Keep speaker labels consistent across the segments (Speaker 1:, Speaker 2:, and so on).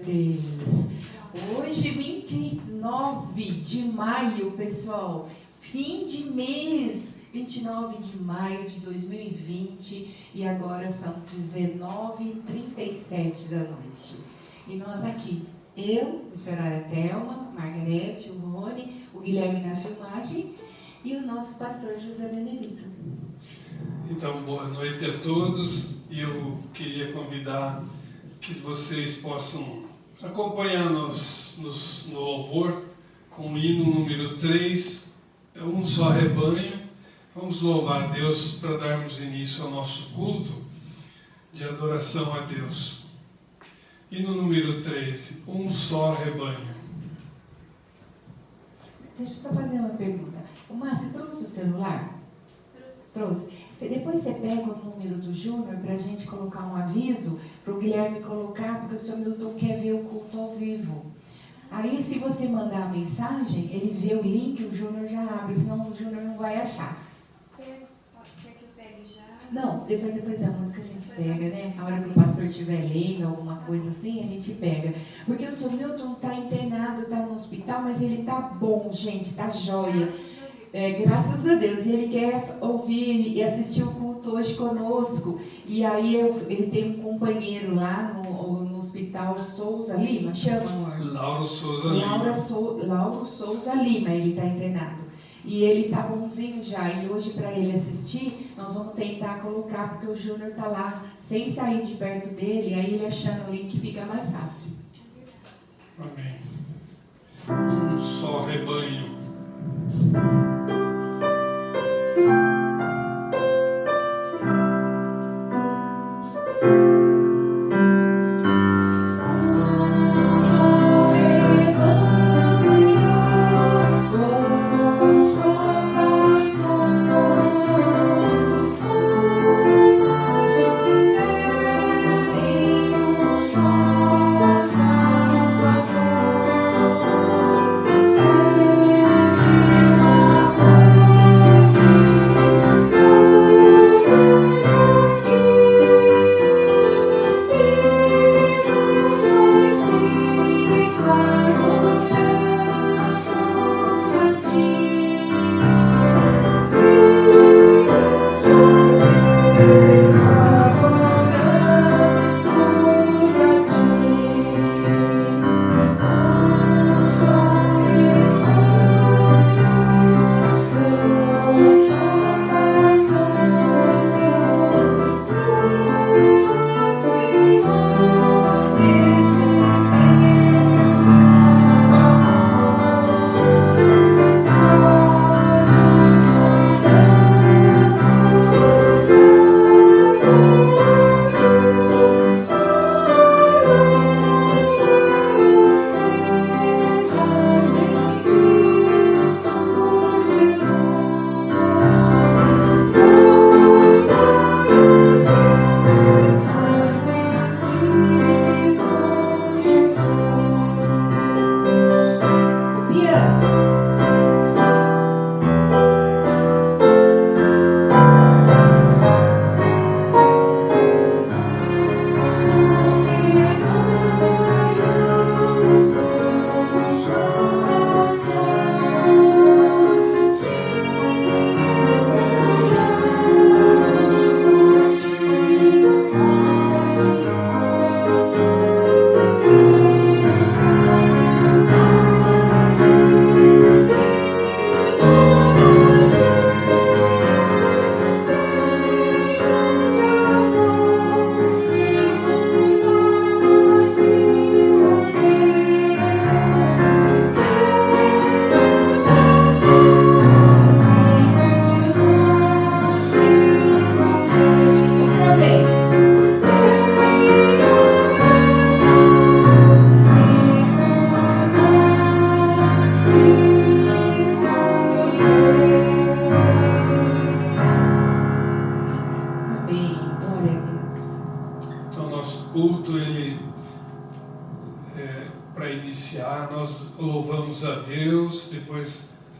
Speaker 1: Deus. Hoje, 29 de maio, pessoal. Fim de mês. 29 de maio de 2020. E agora são 19h37 da noite. E nós aqui, eu, a senhora Thelma, Margarete, o Rony, o Guilherme na filmagem e o nosso pastor José Benedito.
Speaker 2: Então, boa noite a todos. Eu queria convidar que vocês possam acompanhar no louvor com o hino número 3, um só rebanho. Vamos louvar a Deus para darmos início ao nosso culto de adoração a Deus. Hino número 3, um só rebanho.
Speaker 1: Deixa eu só fazer uma pergunta. O Márcio trouxe o celular? Trouxe. Depois você pega o número do Júnior para a gente colocar um aviso para o Guilherme colocar, porque o senhor Milton quer ver o culto ao vivo. Aí, se você mandar a mensagem, ele vê o link, o Júnior já abre, senão o Júnior não vai achar.
Speaker 3: Quer que eu pegue já?
Speaker 1: Não, depois da música a gente pega, né? A hora que o pastor estiver lendo, alguma coisa assim, a gente pega. Porque o senhor Milton está internado, está no hospital, mas ele está bom, gente, está jóia. Graças a Deus. E ele quer ouvir e assistir o culto hoje conosco. E aí ele tem um companheiro lá no hospital Souza Lima, chama, amor?
Speaker 2: Lauro Souza Lima.
Speaker 1: Lauro Souza Lima, ele está internado. E ele está bonzinho já. E hoje, para ele assistir, nós vamos tentar colocar, porque o Júnior está lá, sem sair de perto dele, aí ele achando o link fica mais fácil.
Speaker 2: Amém. Um só rebanho.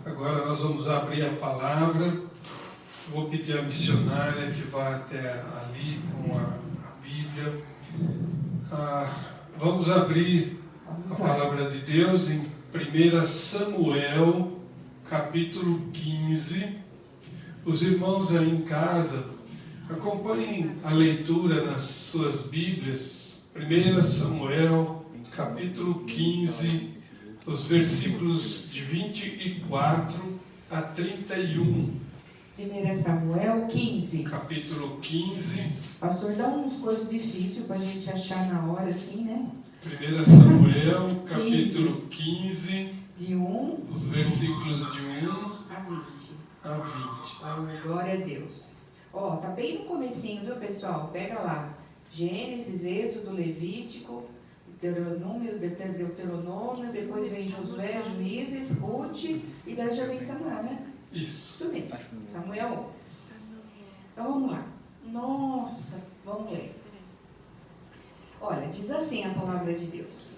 Speaker 2: Agora nós vamos abrir a palavra. Vou pedir à missionária que vá até ali com a Bíblia. Vamos abrir
Speaker 1: Vamos
Speaker 2: a
Speaker 1: lá.
Speaker 2: palavra de Deus em 1 Samuel, capítulo 15. Os irmãos aí em casa, acompanhem a leitura nas suas Bíblias. 1 Samuel, capítulo 15, os versículos de 24 a 31.
Speaker 1: 1 Samuel 15.
Speaker 2: Capítulo 15,
Speaker 1: Pastor, dá uns coisas difíceis para a gente achar na hora, assim, né?
Speaker 2: 1 Samuel, capítulo 15,
Speaker 1: De 1
Speaker 2: os versículos de 1
Speaker 1: a 20.
Speaker 2: a 20.
Speaker 1: Oh, glória a Deus. Ó, tá bem no comecinho, viu, pessoal? Pega lá. Gênesis, Êxodo, Levítico, Deuteronômio, depois vem Josué, Juízes, Ruth, e daí já vem Samuel, né?
Speaker 2: Isso.
Speaker 1: Isso mesmo. Samuel. Então vamos lá. Nossa, vamos ler. Olha, diz assim a palavra de Deus: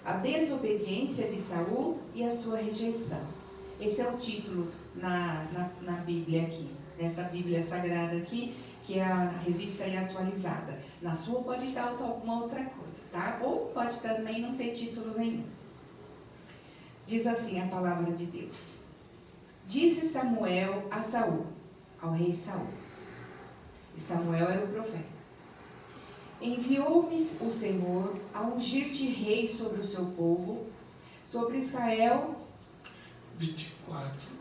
Speaker 1: a desobediência de Saul e a sua rejeição. Esse é o título na Bíblia aqui, nessa Bíblia Sagrada aqui, que é a revista aí atualizada. Na sua pode dar alguma outra coisa, tá? Ou pode também não ter título nenhum. Diz assim a palavra de Deus: disse Samuel a Saul, ao rei Saul, e Samuel era o profeta: enviou-me o Senhor a ungir-te rei sobre o seu povo, sobre Israel.
Speaker 2: 24.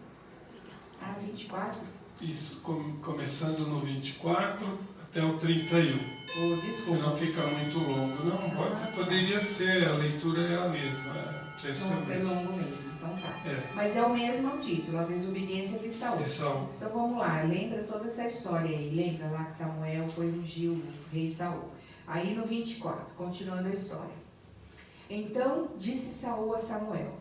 Speaker 1: 24?
Speaker 2: Isso, começando no 24 até o 31.
Speaker 1: Oh, desculpa.
Speaker 2: Senão fica muito longo. Não, poderia ser, a leitura é a mesma.
Speaker 1: Não vai ser longo mesmo, então tá.
Speaker 2: É.
Speaker 1: Mas é o mesmo o título, a desobediência de Saul.
Speaker 2: De Saul.
Speaker 1: Então vamos lá, lembra toda essa história aí. Lembra lá que Samuel foi ungir o rei Saul. Aí no 24, continuando a história. Então disse Saul a Samuel: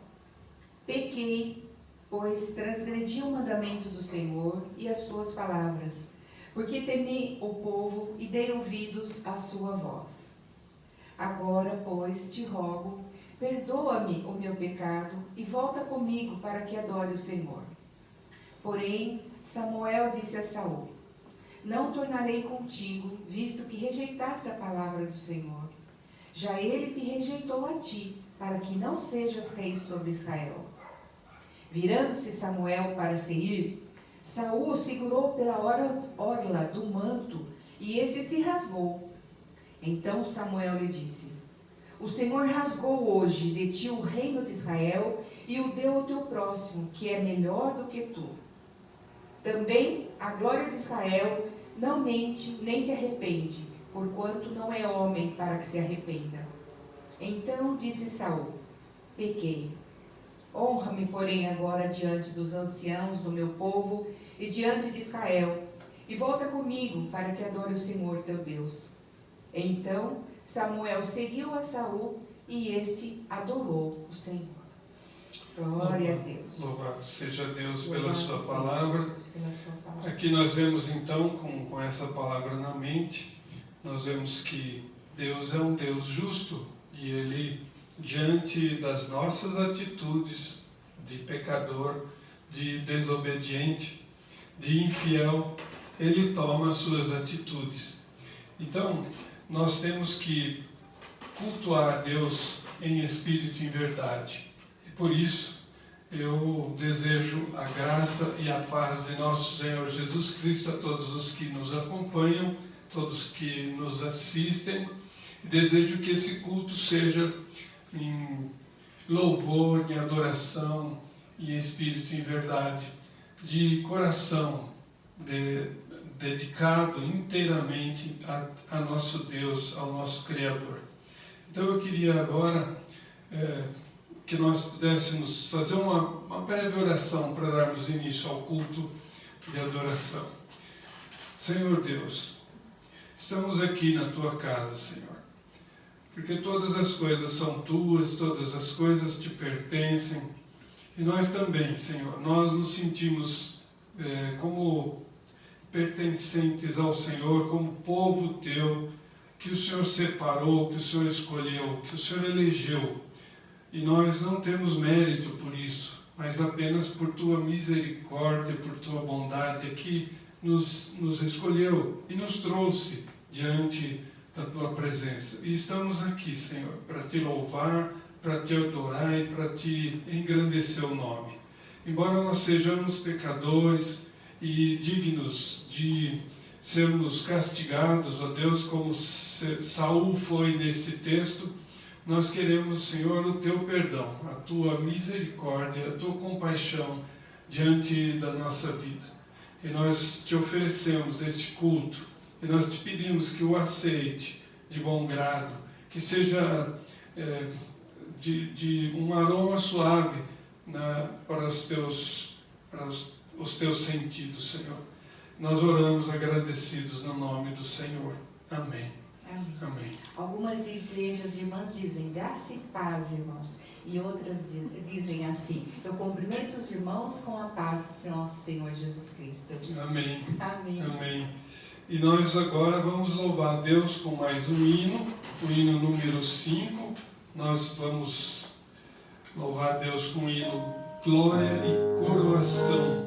Speaker 1: pequei, pois transgredi o mandamento do Senhor e as suas palavras, porque temi o povo e dei ouvidos à sua voz. Agora, pois, te rogo, perdoa-me o meu pecado e volta comigo para que adore o Senhor. Porém, Samuel disse a Saul: não tornarei contigo, visto que rejeitaste a palavra do Senhor. Já ele te rejeitou a ti, para que não sejas rei sobre Israel. Virando-se Samuel para se ir, Saul o segurou pela orla do manto, e esse se rasgou. Então Samuel lhe disse: o Senhor rasgou hoje de ti o reino de Israel e o deu ao teu próximo, que é melhor do que tu. Também a glória de Israel não mente nem se arrepende, porquanto não é homem para que se arrependa. Então disse Saul: pequei. Honra-me, porém, agora diante dos anciãos do meu povo e diante de Israel, e volta comigo para que adore o Senhor teu Deus. Então Samuel seguiu a Saul e este adorou o Senhor. Glória a Deus.
Speaker 2: Louvado seja Deus pela
Speaker 1: Louvado
Speaker 2: sua
Speaker 1: seja
Speaker 2: palavra.
Speaker 1: Deus pela sua palavra.
Speaker 2: Aqui nós vemos então, com essa palavra na mente, nós vemos que Deus é um Deus justo e Ele, diante das nossas atitudes de pecador, de desobediente, de infiel, Ele toma as suas atitudes. Então, nós temos que cultuar a Deus em espírito e em verdade. E por isso, eu desejo a graça e a paz de nosso Senhor Jesus Cristo a todos os que nos acompanham, todos que nos assistem. E desejo que esse culto seja em louvor, em adoração, em espírito e em verdade, de coração, dedicado inteiramente a nosso Deus, ao nosso Criador. Então eu queria agora que nós pudéssemos fazer uma breve oração para darmos início ao culto de adoração. Senhor Deus, estamos aqui na Tua casa, Senhor, porque todas as coisas são Tuas, todas as coisas te pertencem, e nós também, Senhor, nós nos sentimos como pertencentes ao Senhor, como povo Teu, que o Senhor separou, que o Senhor escolheu, que o Senhor elegeu. E nós não temos mérito por isso, mas apenas por Tua misericórdia, por Tua bondade, que nos escolheu e nos trouxe diante da Tua presença. E estamos aqui, Senhor, para Te louvar, para Te adorar e para Te engrandecer o nome. Embora nós sejamos pecadores e dignos de sermos castigados, ó Deus, como Saul foi neste texto, nós queremos, Senhor, o Teu perdão, a Tua misericórdia, a Tua compaixão diante da nossa vida. E nós Te oferecemos este culto, e nós Te pedimos que o aceite de bom grado, que seja de um aroma suave para os Teus sentidos, Senhor. Nós oramos agradecidos no nome do Senhor. Amém.
Speaker 1: Amém.
Speaker 2: Amém.
Speaker 1: Algumas igrejas irmãs dizem graça e paz, irmãos. E outras dizem assim: eu cumprimento os irmãos com a paz do nosso Senhor Jesus Cristo.
Speaker 2: Amém.
Speaker 1: Amém.
Speaker 2: Amém. E nós agora vamos louvar a Deus com mais um hino, o hino número 5. Nós vamos louvar a Deus com o hino Glória e Coroação.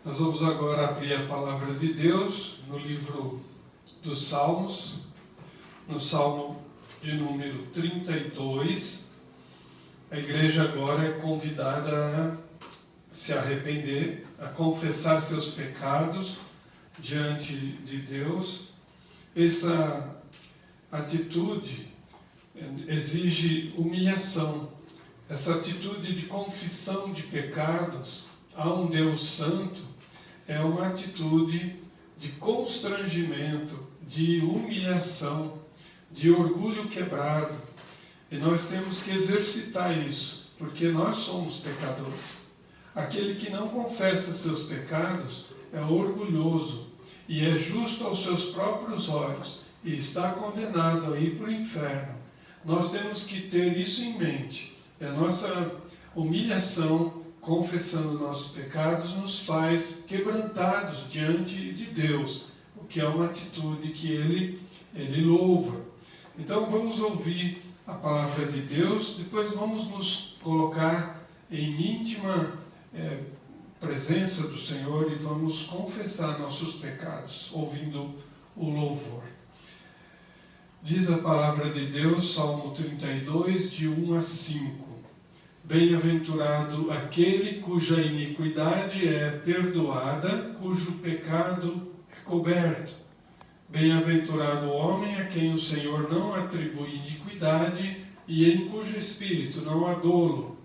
Speaker 2: Nós vamos agora abrir a palavra de Deus no livro dos Salmos, no Salmo de número 32. A igreja agora é convidada a se arrepender, a confessar seus pecados diante de Deus. Essa atitude exige humilhação. Essa atitude de confissão de pecados a um Deus santo é uma atitude de constrangimento, de humilhação, de orgulho quebrado. E nós temos que exercitar isso, porque nós somos pecadores. Aquele que não confessa seus pecados é orgulhoso e é justo aos seus próprios olhos e está condenado a ir para o inferno. Nós temos que ter isso em mente. A nossa humilhação, confessando nossos pecados, nos faz quebrantados diante de Deus, o que é uma atitude que Ele louva. Então vamos ouvir a palavra de Deus, depois vamos nos colocar em íntima presença do Senhor e vamos confessar nossos pecados, ouvindo o louvor. Diz a palavra de Deus, Salmo 32, de 1 a 5. Bem-aventurado aquele cuja iniquidade é perdoada, cujo pecado é coberto. Bem-aventurado o homem a quem o Senhor não atribui iniquidade e em cujo espírito não há dolo.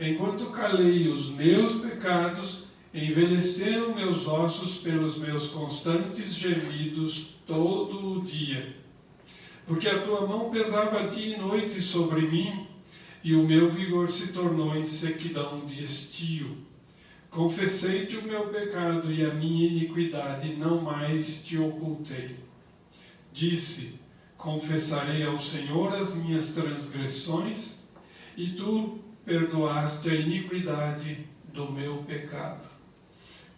Speaker 2: Enquanto calei os meus pecados, envelheceram meus ossos pelos meus constantes gemidos todo o dia. Porque a tua mão pesava dia e noite sobre mim, e o meu vigor se tornou em sequidão de estio. Confessei-te o meu pecado e a minha iniquidade não mais te ocultei. Disse, confessarei ao Senhor as minhas transgressões, e tu perdoaste a iniquidade do meu pecado.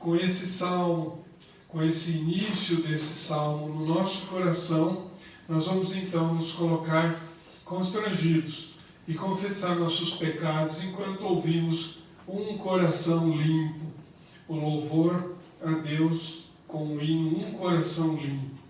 Speaker 2: Com esse salmo, com esse início desse salmo no nosso coração, nós vamos então nos colocar constrangidos e confessar nossos pecados enquanto ouvimos um coração limpo, o louvor a Deus com o hino Um Coração Limpo.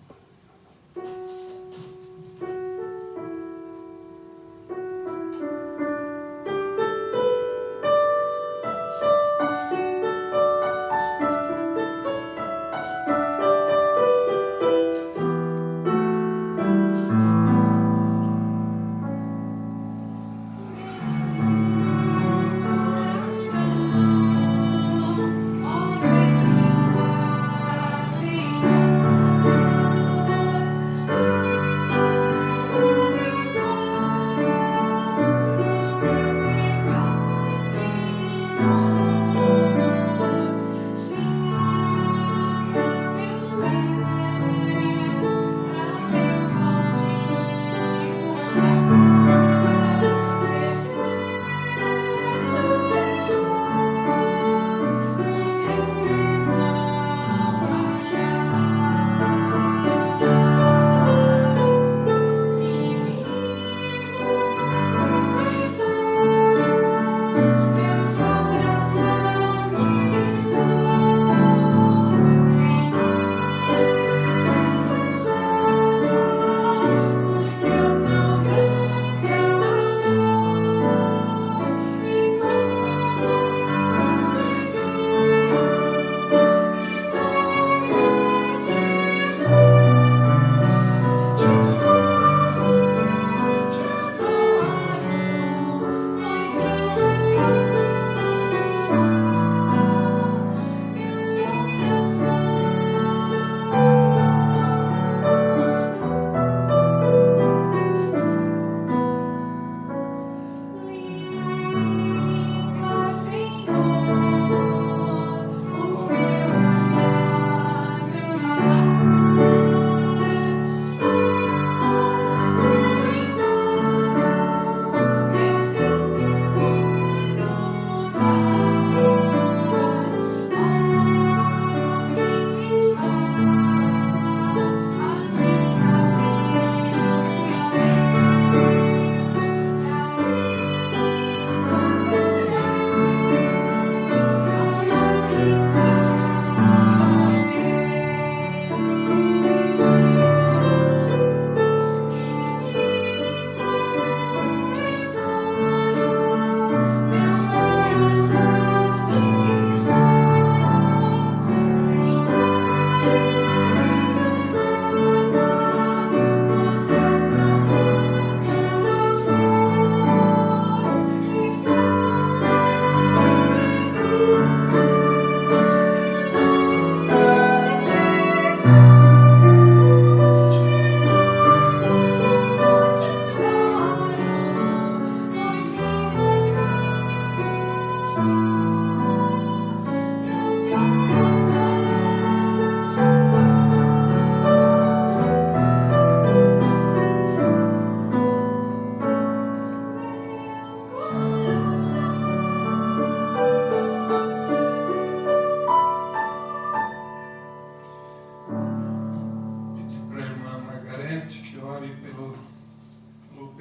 Speaker 3: Oh,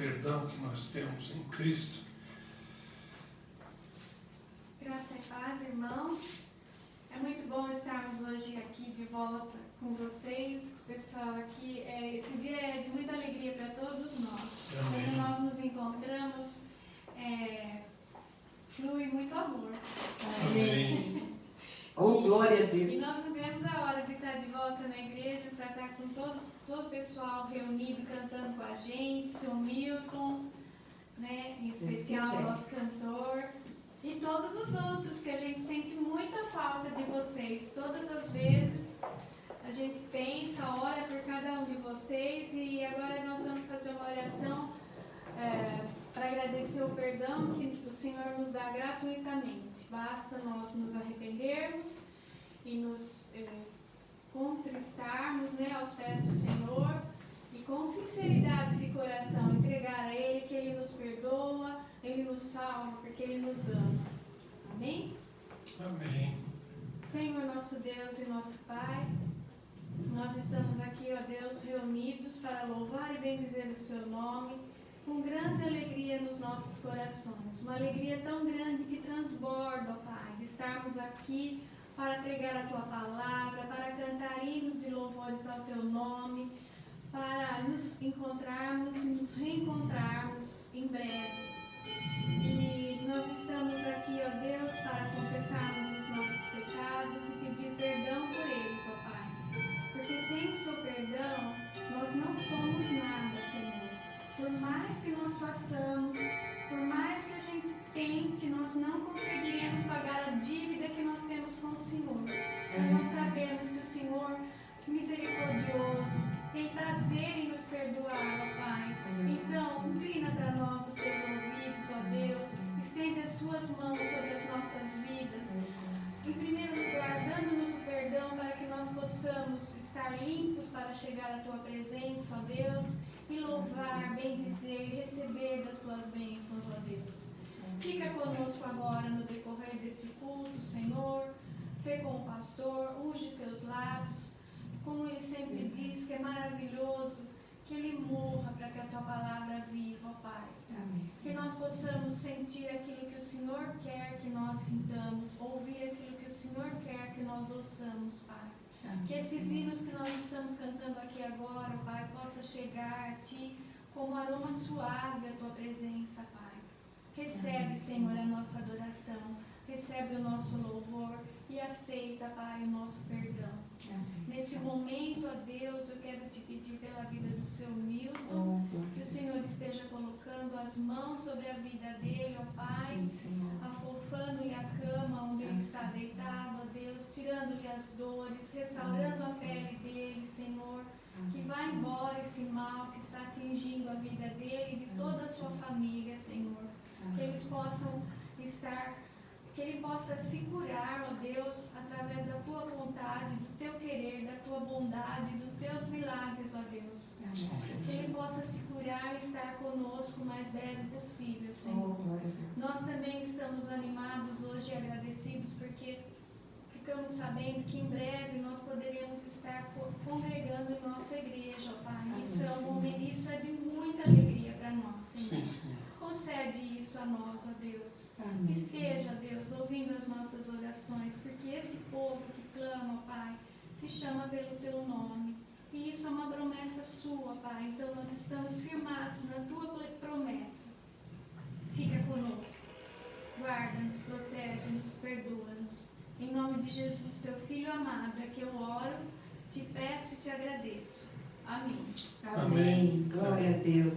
Speaker 2: perdão que nós temos em Cristo.
Speaker 3: Graça e paz, irmãos. É muito bom estarmos hoje aqui de volta com vocês, pessoal aqui. Esse dia é de muita alegria para todos nós.
Speaker 2: Amém.
Speaker 3: Quando nós nos encontramos, flui muito amor.
Speaker 2: Amém.
Speaker 1: Oh, glória a
Speaker 3: E
Speaker 1: Deus.
Speaker 3: nós não vemos a hora de estar de volta na igreja para estar com todo o pessoal reunido, cantando com a gente, seu Milton, né? Em especial o nosso cantor. E todos os outros, que a gente sente muita falta de vocês. Todas as vezes a gente pensa, ora por cada um de vocês. E agora nós vamos fazer uma oração para agradecer o perdão que o Senhor nos dá gratuitamente. Basta nós nos arrependermos e nos contristarmos, né, aos pés do Senhor. E com sinceridade de coração entregar a Ele, que Ele nos perdoa, Ele nos salva, porque Ele nos ama. Amém?
Speaker 2: Amém.
Speaker 3: Senhor nosso Deus e nosso Pai, nós estamos aqui, ó Deus, reunidos para louvar e bendizer o Seu nome, com grande alegria nos nossos corações. Uma alegria tão grande que transborda, ó Pai, de estarmos aqui para pregar a Tua palavra, para cantar hinos de louvores ao Teu nome, para nos encontrarmos e nos reencontrarmos em breve. E nós estamos aqui, ó Deus, para confessarmos os nossos pecados e pedir perdão por eles, ó Pai. Porque sem o Seu perdão, nós não somos nada, Senhor. Por mais que nós façamos, por mais que a gente tente, nós não conseguiremos pagar a dívida que nós temos com o Senhor. Mas nós sabemos que o Senhor, misericordioso, tem prazer em nos perdoar, ó Pai. Então, inclina para nós os Teus ouvidos, ó Deus. Estende as Tuas mãos sobre as nossas vidas. Em primeiro lugar, dando-nos o perdão para que nós possamos estar limpos para chegar à Tua presença, ó Deus, e louvar, bendizer e receber das Tuas bênçãos, ó Deus. Fica conosco agora no decorrer deste culto, Senhor. Sê com o pastor, unge seus lábios. Como ele sempre diz, que é maravilhoso que ele morra para que a Tua palavra viva, ó Pai.
Speaker 1: Amém.
Speaker 3: Que nós possamos sentir aquilo que o Senhor quer que nós sintamos, ouvir aquilo que o Senhor quer que nós ouçamos, Pai.
Speaker 1: Amém.
Speaker 3: Que esses hinos que nós estamos cantando aqui agora, Pai, possa chegar a Ti como aroma suave à Tua presença, Pai. Recebe, Senhor, a nossa adoração, recebe o nosso louvor e aceita, Pai, o nosso perdão. Nesse momento, ó Deus, eu quero Te pedir pela vida do seu Milton, que o Senhor esteja colocando as mãos sobre a vida dele, ó Pai,
Speaker 1: Sim, Senhor.
Speaker 3: afofando-lhe a cama onde ele está deitado, ó Deus, tirando-lhe as dores, restaurando a pele dele, Senhor, que vá embora esse mal que está atingindo a vida dele e de toda a sua família, Senhor, que eles possam estar, que ele possa se curar, ó Deus, através da Tua vontade, do Teu querer, da Tua bondade, dos Teus milagres, ó Deus. Que ele possa se curar e estar conosco o mais breve possível, Senhor. Nós também estamos animados hoje e agradecidos porque ficamos sabendo que em breve nós poderemos estar congregando em nossa igreja, ó Pai. Isso é um momento, isso é de muita alegria para nós, Senhor.
Speaker 2: Sim, sim.
Speaker 3: Concede isso a nós, ó Deus.
Speaker 1: Amém.
Speaker 3: Esteja, Deus, ouvindo as nossas orações, porque esse povo que clama, ó Pai, se chama pelo Teu nome. E isso é uma promessa Sua, Pai. Então nós estamos firmados na Tua promessa. Fica conosco. Guarda-nos, protege-nos, perdoa-nos. Em nome de Jesus, Teu Filho amado, é que eu oro, Te peço e Te agradeço. Amém.
Speaker 1: Amém. Glória a Deus.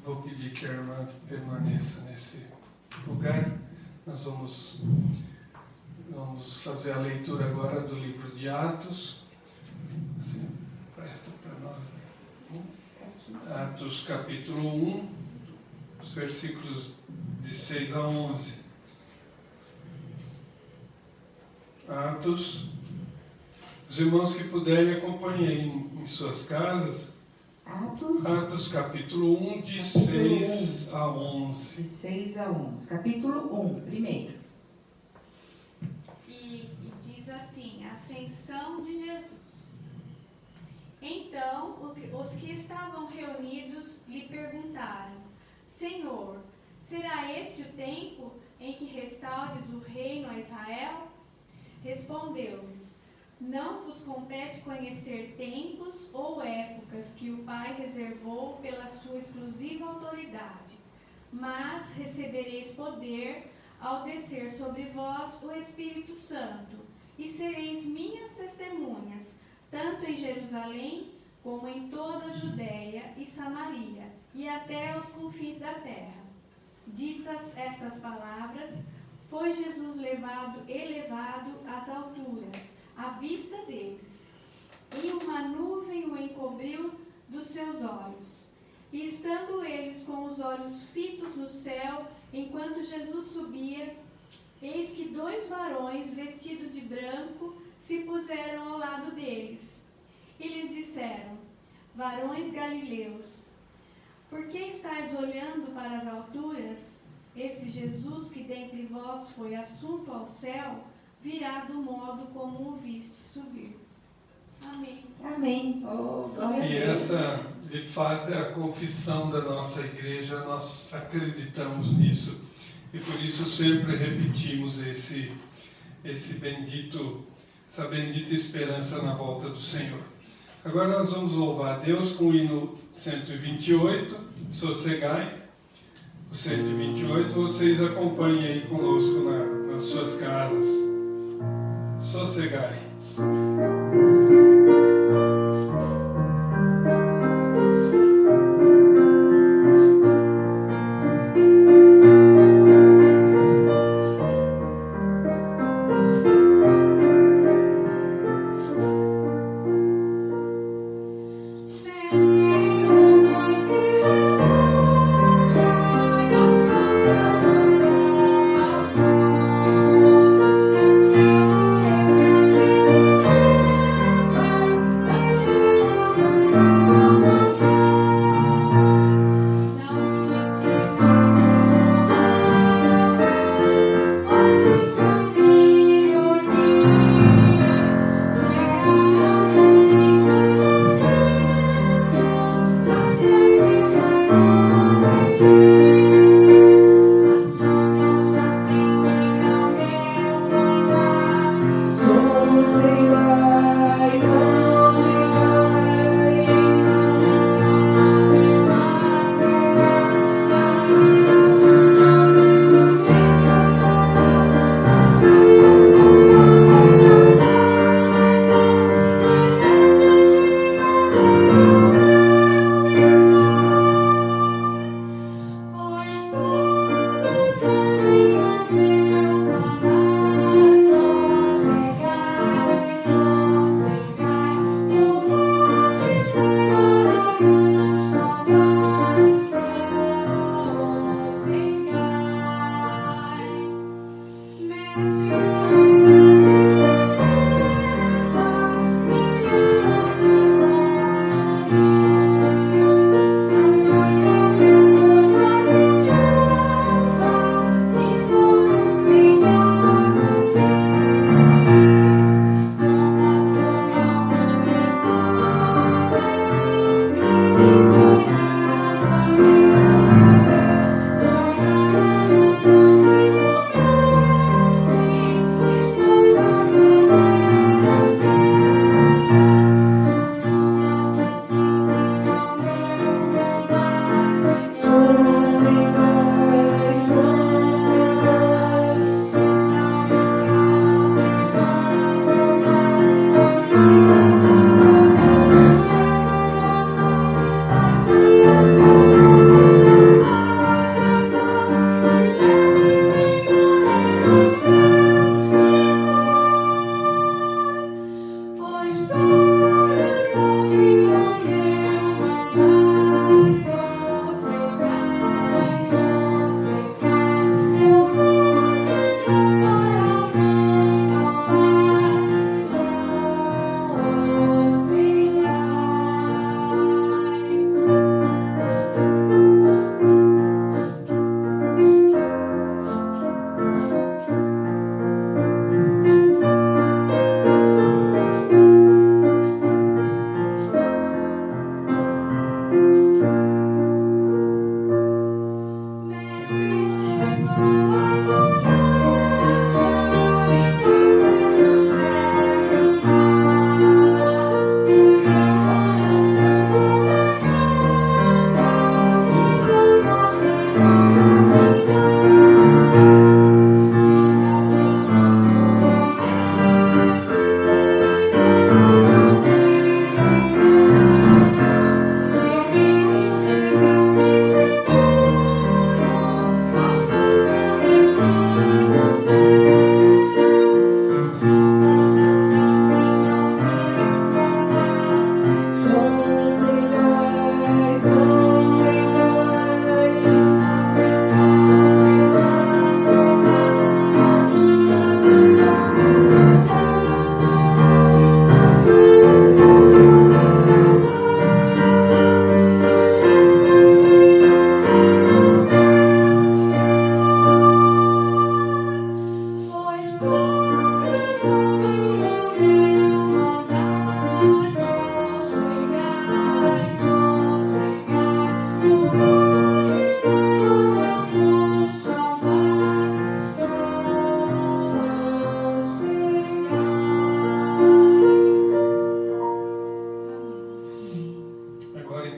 Speaker 2: Vou pedir que a irmã permaneça nesse lugar. Nós vamos fazer a leitura agora do livro de Atos. Você presta para nós. Atos capítulo 1, os versículos de 6 a 11. Atos. Os irmãos que puderem acompanhem em suas casas. Atos capítulo 1, de 6 a 11.
Speaker 1: De 6 a 11. Capítulo 1, primeiro.
Speaker 3: E diz assim: Ascensão de Jesus. Então, os que estavam reunidos lhe perguntaram: Senhor, será este o tempo em que restaures o reino a Israel? Respondeu-lhes: Não vos compete conhecer tempos ou épocas que o Pai reservou pela sua exclusiva autoridade, mas recebereis poder ao descer sobre vós o Espírito Santo, e sereis minhas testemunhas, tanto em Jerusalém como em toda a Judéia e Samaria, e até aos confins da terra. Ditas estas palavras, foi Jesus elevado às alturas, à vista deles, e uma nuvem o encobriu dos seus olhos. E estando eles com os olhos fitos no céu, enquanto Jesus subia, eis que 2 varões vestidos de branco se puseram ao lado deles. E lhes disseram: Varões galileus, por que estáis olhando para as alturas? Esse Jesus que dentre vós foi assunto ao céu, virá do modo como o viste subir. Amém.
Speaker 1: Amém. Oh, glória a
Speaker 2: E
Speaker 1: Deus.
Speaker 2: essa, de fato, é a confissão da nossa igreja, nós acreditamos nisso. E por isso sempre repetimos essa bendita esperança na volta do Senhor. Agora nós vamos louvar a Deus com o hino 128, Sossegai. O 128, vocês acompanhem aí conosco nas suas casas. Sossegai.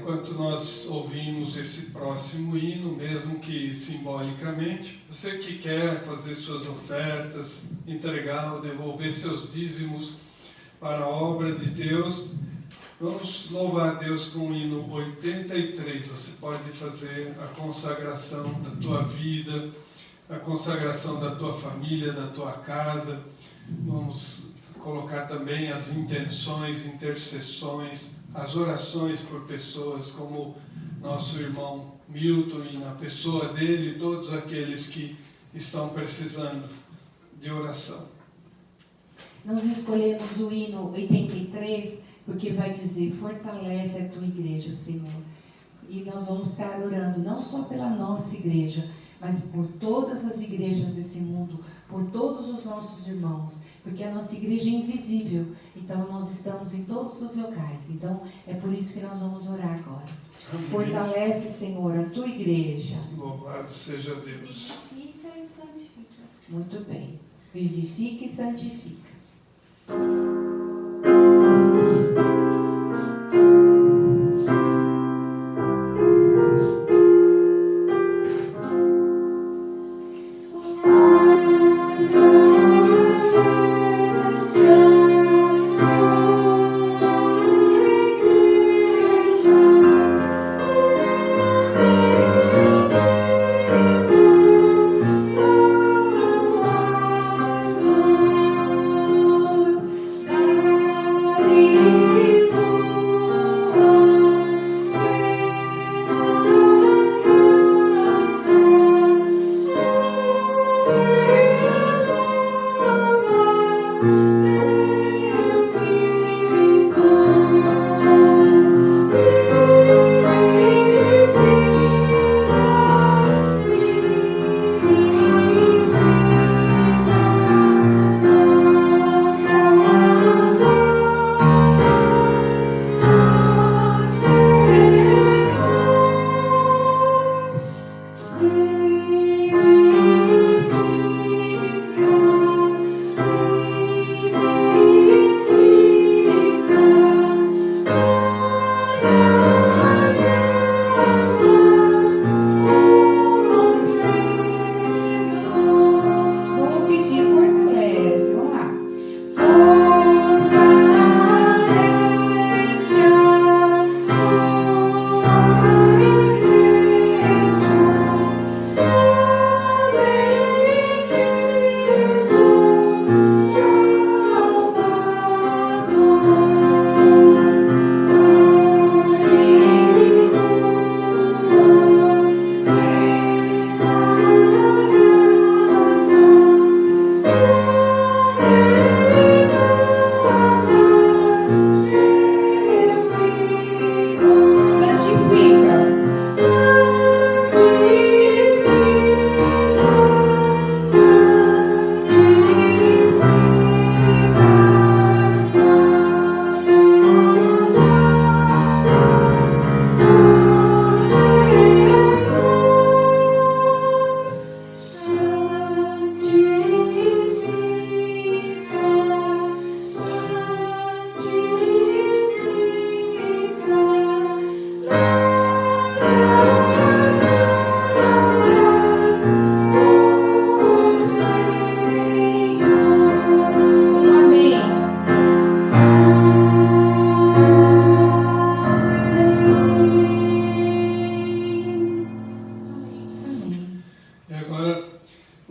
Speaker 2: enquanto nós ouvimos esse próximo hino, mesmo que simbolicamente, você que quer fazer suas ofertas, entregar ou devolver seus dízimos para a obra de Deus, vamos louvar a Deus com o hino 83. Você pode fazer a consagração da tua vida, a consagração da tua família, da tua casa. Vamos colocar também as intenções, intercessões, as orações por pessoas como nosso irmão Milton e na pessoa dele, todos aqueles que estão precisando de oração.
Speaker 1: Nós escolhemos o hino 83 porque vai dizer: fortalece a tua igreja, Senhor. E nós vamos estar orando não só pela nossa igreja, mas por todas as igrejas desse mundo, por todos os nossos irmãos, porque a nossa igreja é invisível, então nós estamos em todos os locais. Então é por isso que nós vamos orar agora. Amém. Fortalece, Senhor, a tua igreja.
Speaker 2: Louvado seja Deus.
Speaker 3: Vivifica e santifica.
Speaker 1: Muito bem. Vivifica e santifica.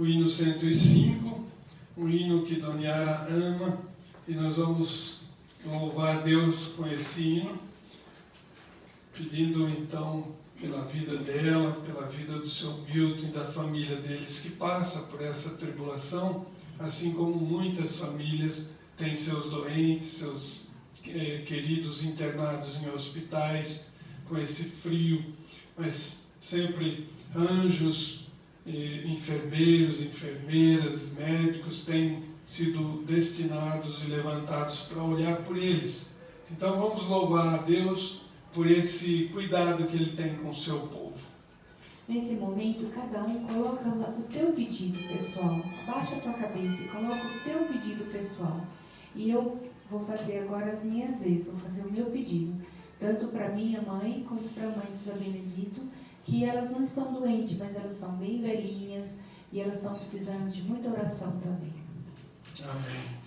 Speaker 2: o hino 105, um hino que Dona Yara ama, e nós vamos louvar a Deus com esse hino, pedindo então pela vida dela, pela vida do seu Milton e da família deles, que passa por essa tribulação, assim como muitas famílias têm seus doentes, seus queridos internados em hospitais, com esse frio, mas sempre anjos, enfermeiros, enfermeiras, médicos têm sido destinados e levantados para olhar por eles. Então vamos louvar a Deus por esse cuidado que Ele tem com o seu povo.
Speaker 1: Nesse momento, cada um coloca o teu pedido pessoal. Abaixa a tua cabeça e coloca o teu pedido pessoal. E eu vou fazer agora as minhas vezes, vou fazer o meu pedido. tanto para minha mãe quanto para a mãe de José Benedito, que elas não estão doentes, mas elas estão bem velhinhas e elas estão precisando de muita oração também.
Speaker 2: Amém.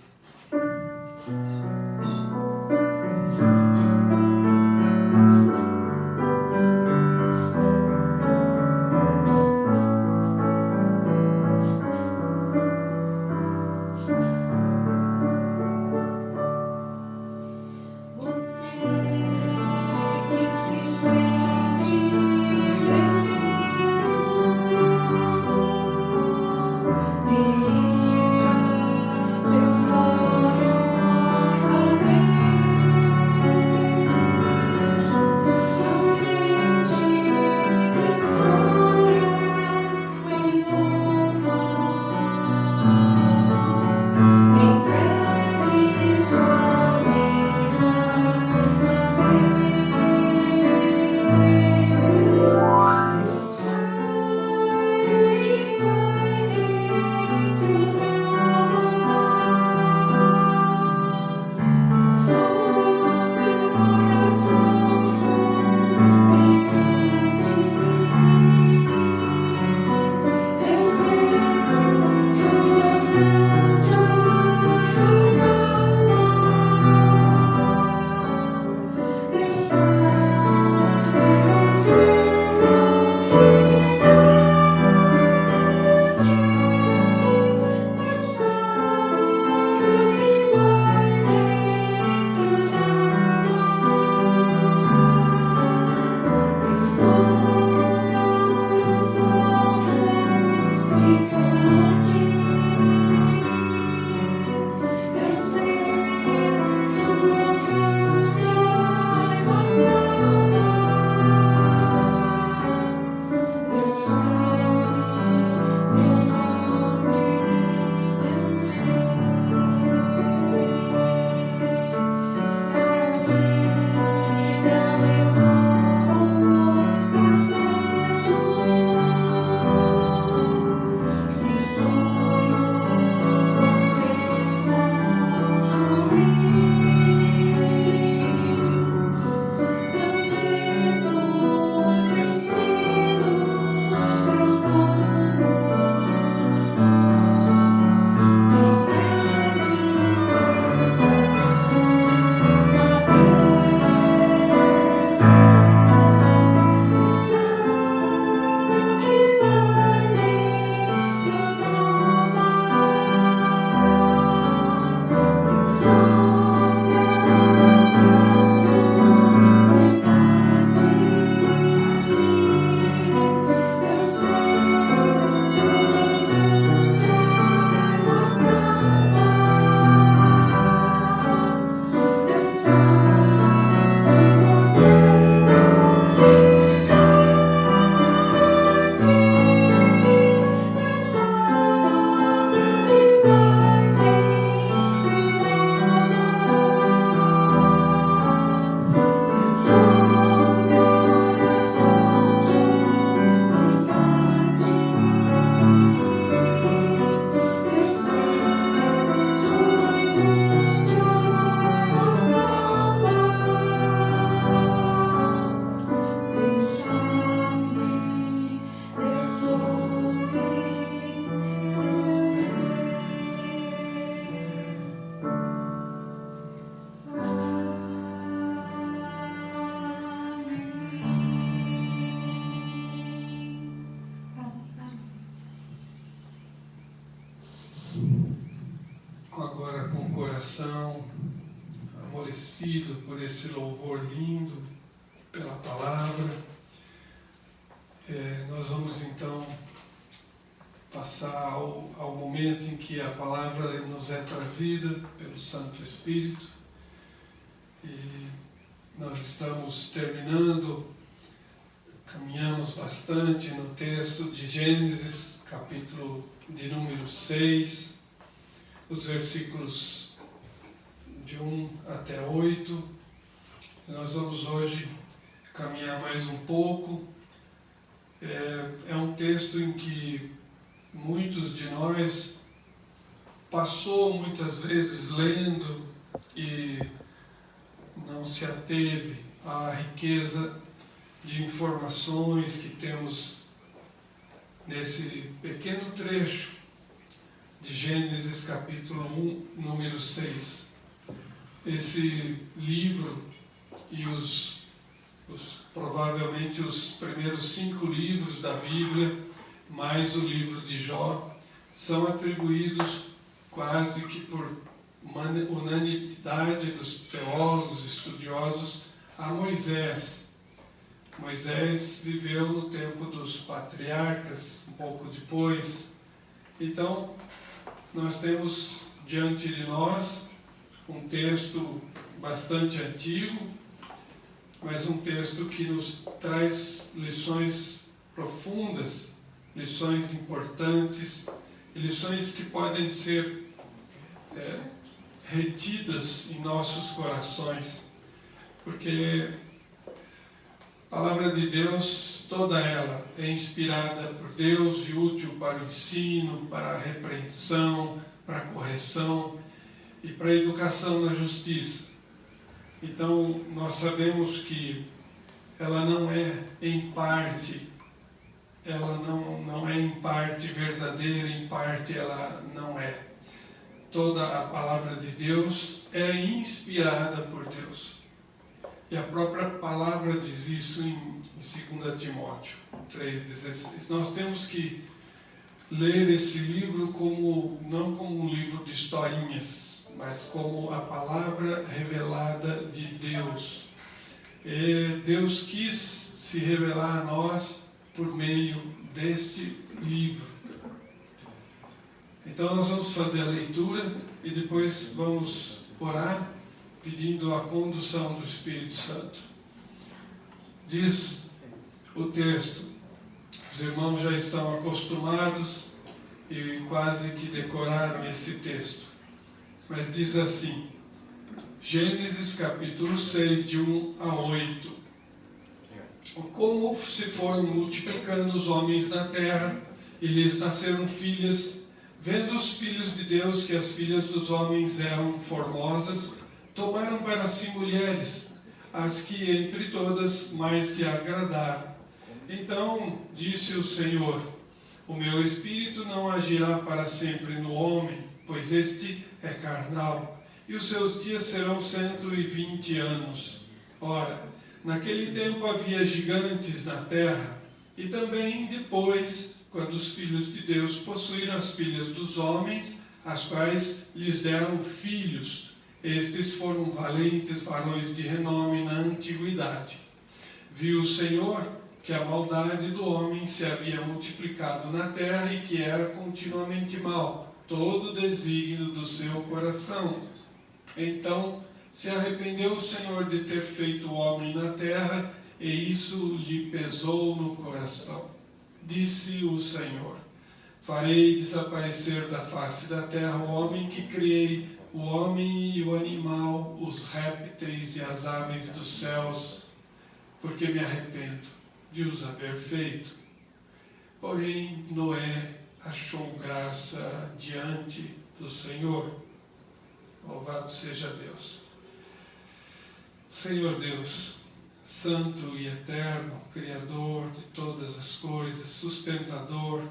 Speaker 2: Agora com o coração amolecido por esse louvor lindo, pela palavra, nós vamos então passar ao momento em que a palavra nos é trazida pelo Santo Espírito. E nós estamos terminando, caminhamos bastante no texto de Gênesis, capítulo de número 6, os versículos de 1 até 8. Nós vamos hoje caminhar mais um pouco. É um texto em que muitos de nós passou muitas vezes lendo e não se ateve a riqueza de informações que temos nesse pequeno trecho de Gênesis capítulo 1, número 6. Esse livro e provavelmente os primeiros 5 livros da Bíblia, mais o livro de Jó, são atribuídos quase que por unanimidade dos teólogos estudiosos a Moisés. Moisés viveu no tempo dos patriarcas, um pouco depois. Então, nós temos diante de nós um texto bastante antigo, mas um texto que nos traz lições profundas, lições importantes, lições que podem ser retidas em nossos corações, porque a palavra de Deus, toda ela, é inspirada por Deus e útil para o ensino, para a repreensão, para a correção e para a educação na justiça. Então, nós sabemos que ela não é em parte, ela não é em parte verdadeira, em parte ela não é. Toda a palavra de Deus é inspirada por Deus. E a própria palavra diz isso em 2 Timóteo 3,16. Nós temos que ler esse livro não como um livro de historinhas, mas como a palavra revelada de Deus. E Deus quis se revelar a nós por meio deste livro. Então nós vamos fazer a leitura e depois vamos orar, pedindo a condução do Espírito Santo. Diz o texto, os irmãos já estão acostumados e quase que decoraram esse texto, mas diz assim, Gênesis capítulo 6, de 1 a 8. Como se foram multiplicando os homens na terra, e lhes nasceram filhas, vendo os filhos de Deus que as filhas dos homens eram formosas, tomaram para si mulheres, as que entre todas mais que agradaram. Então disse o Senhor, o meu espírito não agirá para sempre no homem, pois este é carnal, e os seus dias serão 120 anos. Ora, naquele tempo havia gigantes na terra, e também depois, quando os filhos de Deus possuíram as filhas dos homens, as quais lhes deram filhos. Estes foram valentes varões de renome na antiguidade. Viu o Senhor que a maldade do homem se havia multiplicado na terra e que era continuamente mal, todo o desígnio do seu coração. Então se arrependeu o Senhor de ter feito o homem na terra, e isso lhe pesou no coração. Disse o Senhor, farei desaparecer da face da terra o homem que criei, o homem e o animal, os répteis e as aves dos céus, porque me arrependo de os haver feito. Porém, Noé achou graça diante do Senhor. Louvado seja Deus. Senhor Deus, santo e eterno, Criador de todas as coisas, sustentador,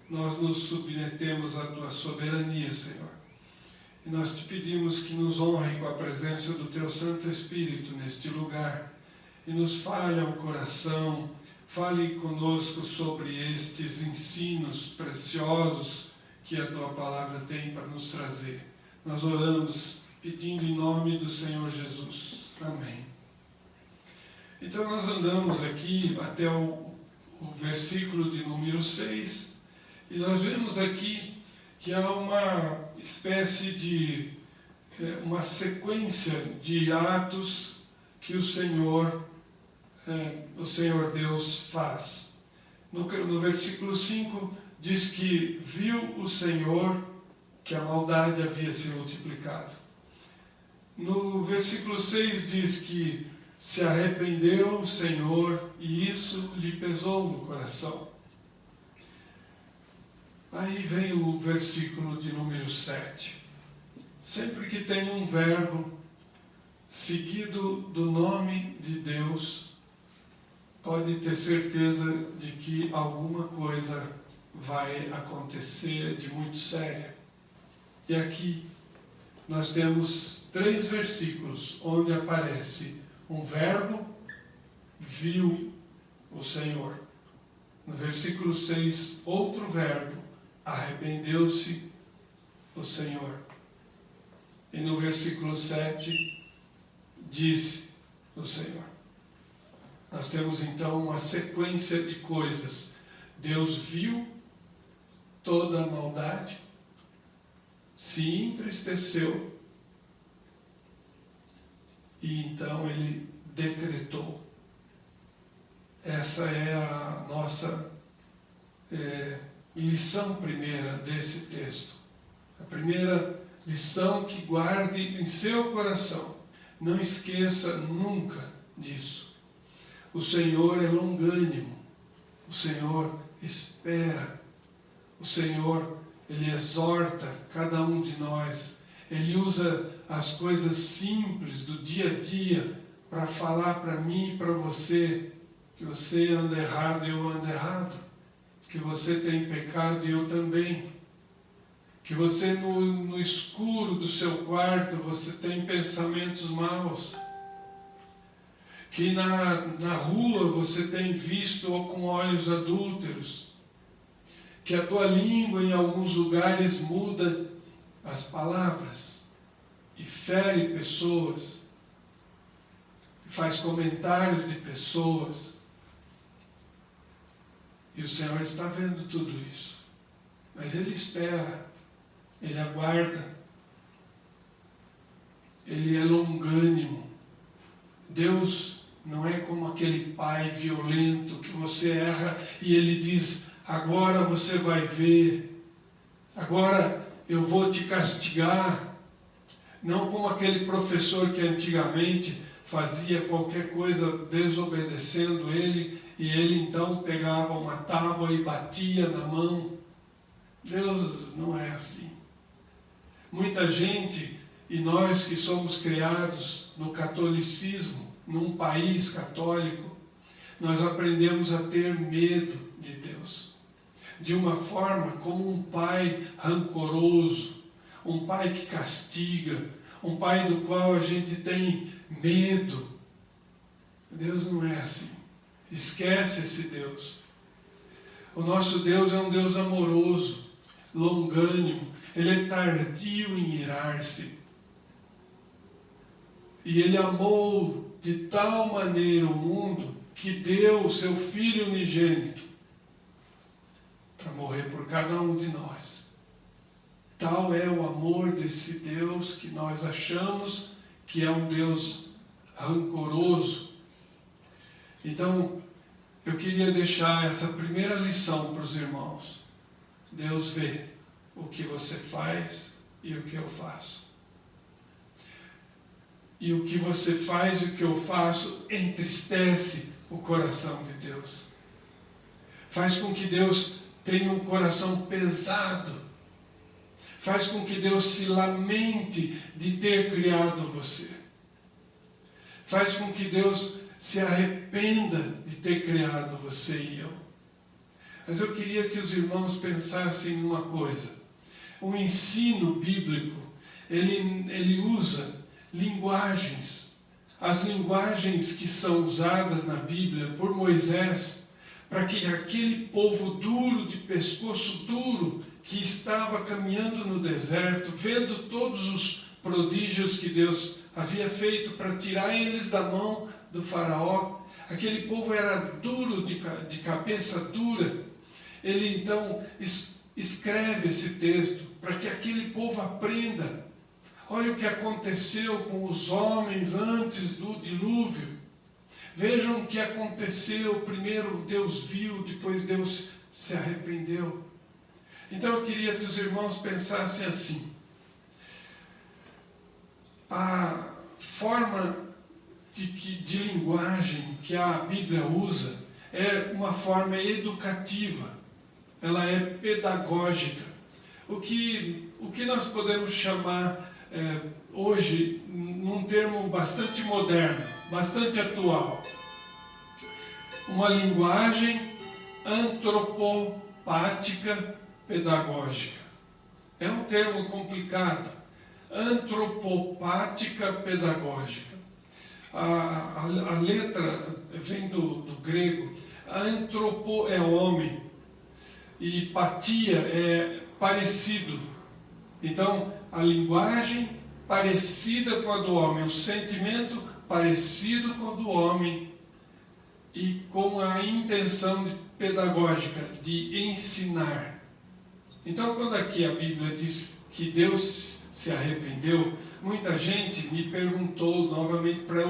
Speaker 2: nós nos submetemos à Tua soberania, Senhor. E nós te pedimos que nos honre com a presença do Teu Santo Espírito neste lugar e nos fale ao coração, fale conosco sobre estes ensinos preciosos que a Tua Palavra tem para nos trazer. Nós oramos pedindo em nome do Senhor Jesus. Amém. Então nós andamos aqui até o versículo de número 6 e nós vemos aqui que há uma espécie de uma sequência de atos que o Senhor Deus faz. No versículo 5 diz que viu o Senhor que a maldade havia se multiplicado. No versículo 6 diz que se arrependeu o Senhor e isso lhe pesou no coração. Aí vem o versículo de número 7. Sempre que tem um verbo, seguido do nome de Deus, pode ter certeza de que alguma coisa vai acontecer de muito séria. E aqui nós temos 3 versículos onde aparece um verbo, viu o Senhor. No versículo 6, outro verbo, arrependeu-se o Senhor. E no versículo 7, disse o Senhor. Nós temos então uma sequência de coisas. Deus viu toda a maldade, se entristeceu e então Ele decretou. Essa é a nossa lição primeira desse texto. A primeira lição que guarde em seu coração. Não esqueça nunca disso. O Senhor é longânimo. O Senhor espera. O Senhor, Ele exorta cada um de nós. Ele usa as coisas simples do dia a dia para falar para mim e para você que você anda errado e eu ando errado. Que você tem pecado e eu também. Que você no escuro do seu quarto você tem pensamentos maus. Que na rua você tem visto com olhos adúlteros. Que a tua língua em alguns lugares muda as palavras e fere pessoas, faz comentários de pessoas. E o Senhor está vendo tudo isso. Mas Ele espera, Ele aguarda, Ele é longânimo. Deus não é como aquele pai violento que você erra e Ele diz: agora você vai ver, agora eu vou te castigar. Não como aquele professor que antigamente fazia qualquer coisa desobedecendo ele, e ele então pegava uma tábua e batia na mão. Deus não é assim. Muita gente, e nós que somos criados no catolicismo, num país católico, nós aprendemos a ter medo de Deus. De uma forma como um pai rancoroso, um pai que castiga, um pai do qual a gente tem medo. Deus não é assim. Esquece esse Deus. O nosso Deus é um Deus amoroso, longânimo. Ele é tardio em irar-se. E Ele amou de tal maneira o mundo que deu o seu Filho unigênito para morrer por cada um de nós. Tal é o amor desse Deus que nós achamos que é um Deus rancoroso. Então, eu queria deixar essa primeira lição para os irmãos. Deus vê o que você faz e o que eu faço. E o que você faz e o que eu faço entristece o coração de Deus. Faz com que Deus tenha um coração pesado. Faz com que Deus se lamente de ter criado você. Faz com que Deus se arrependa de ter criado você e eu. Mas eu queria que os irmãos pensassem em uma coisa. O ensino bíblico, ele usa linguagens. As linguagens que são usadas na Bíblia por Moisés, para que aquele povo duro, de pescoço duro, que estava caminhando no deserto, vendo todos os prodígios que Deus havia feito para tirar eles da mão do faraó, aquele povo era duro, de cabeça dura. Ele então escreve esse texto para que aquele povo aprenda. Olha o que aconteceu com os homens antes do dilúvio. Vejam o que aconteceu. Primeiro Deus viu, depois Deus se arrependeu. Então eu queria que os irmãos pensassem assim. A forma de linguagem que a Bíblia usa é uma forma educativa. Ela é pedagógica. O que nós podemos chamar hoje, num termo bastante moderno, bastante atual, uma linguagem antropopática pedagógica. É um termo complicado. Antropopática pedagógica. A letra vem do grego. Antropo é homem e patia é parecido. Então, a linguagem parecida com a do homem, o sentimento parecido com o do homem e com a intenção pedagógica de ensinar. Então, quando aqui a Bíblia diz que Deus se arrependeu, muita gente me perguntou novamente para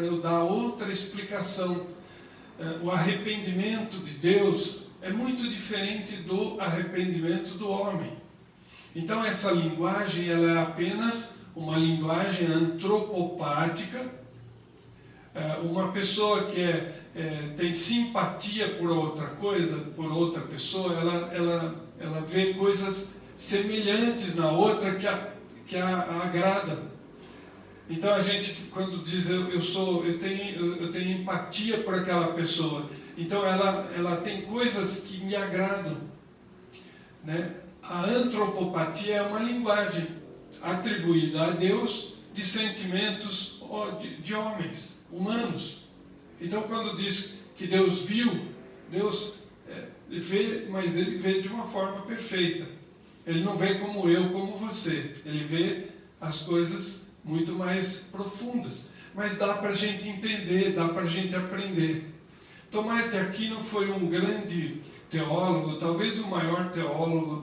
Speaker 2: eu dar outra explicação. O arrependimento de Deus é muito diferente do arrependimento do homem. Então, essa linguagem ela é apenas uma linguagem antropopática. Uma pessoa que tem simpatia por outra coisa, por outra pessoa, ela vê coisas semelhantes na outra que a agrada. Então a gente, quando diz eu tenho empatia por aquela pessoa, então ela tem coisas que me agradam, né? A antropopatia é uma linguagem atribuída a Deus de sentimentos de homens, humanos. Então quando diz que Deus viu, Deus vê, mas ele vê de uma forma perfeita. Ele não vê como eu, como você. Ele vê as coisas muito mais profundas. Mas dá para a gente entender, dá para a gente aprender. Tomás de Aquino foi um grande teólogo, talvez o maior teólogo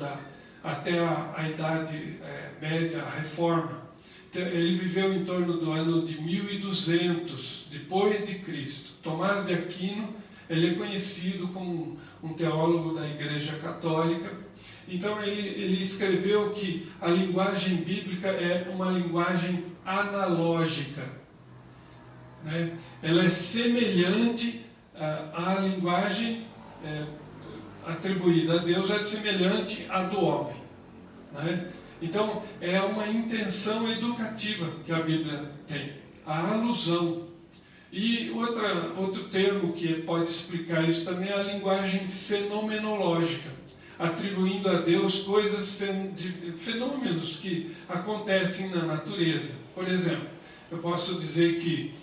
Speaker 2: até a Idade Média, a Reforma. Ele viveu em torno do ano de 1200 depois de Cristo. Tomás de Aquino, ele é conhecido como um teólogo da Igreja Católica. Então ele escreveu que a linguagem bíblica é uma linguagem analógica, né? Ela é semelhante à linguagem atribuída a Deus, é semelhante à do homem, né? Então é uma intenção educativa que a Bíblia tem, a alusão. E outro termo que pode explicar isso também é a linguagem fenomenológica, atribuindo a Deus coisas de fenômenos que acontecem na natureza. Por exemplo, eu posso dizer que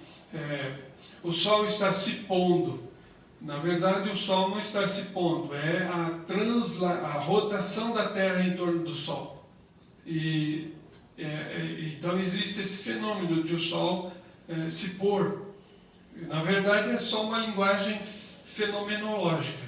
Speaker 2: o Sol está se pondo. Na verdade, o Sol não está se pondo, é a rotação da Terra em torno do Sol. Então existe esse fenômeno de o Sol se pôr. Na verdade, é só uma linguagem fenomenológica.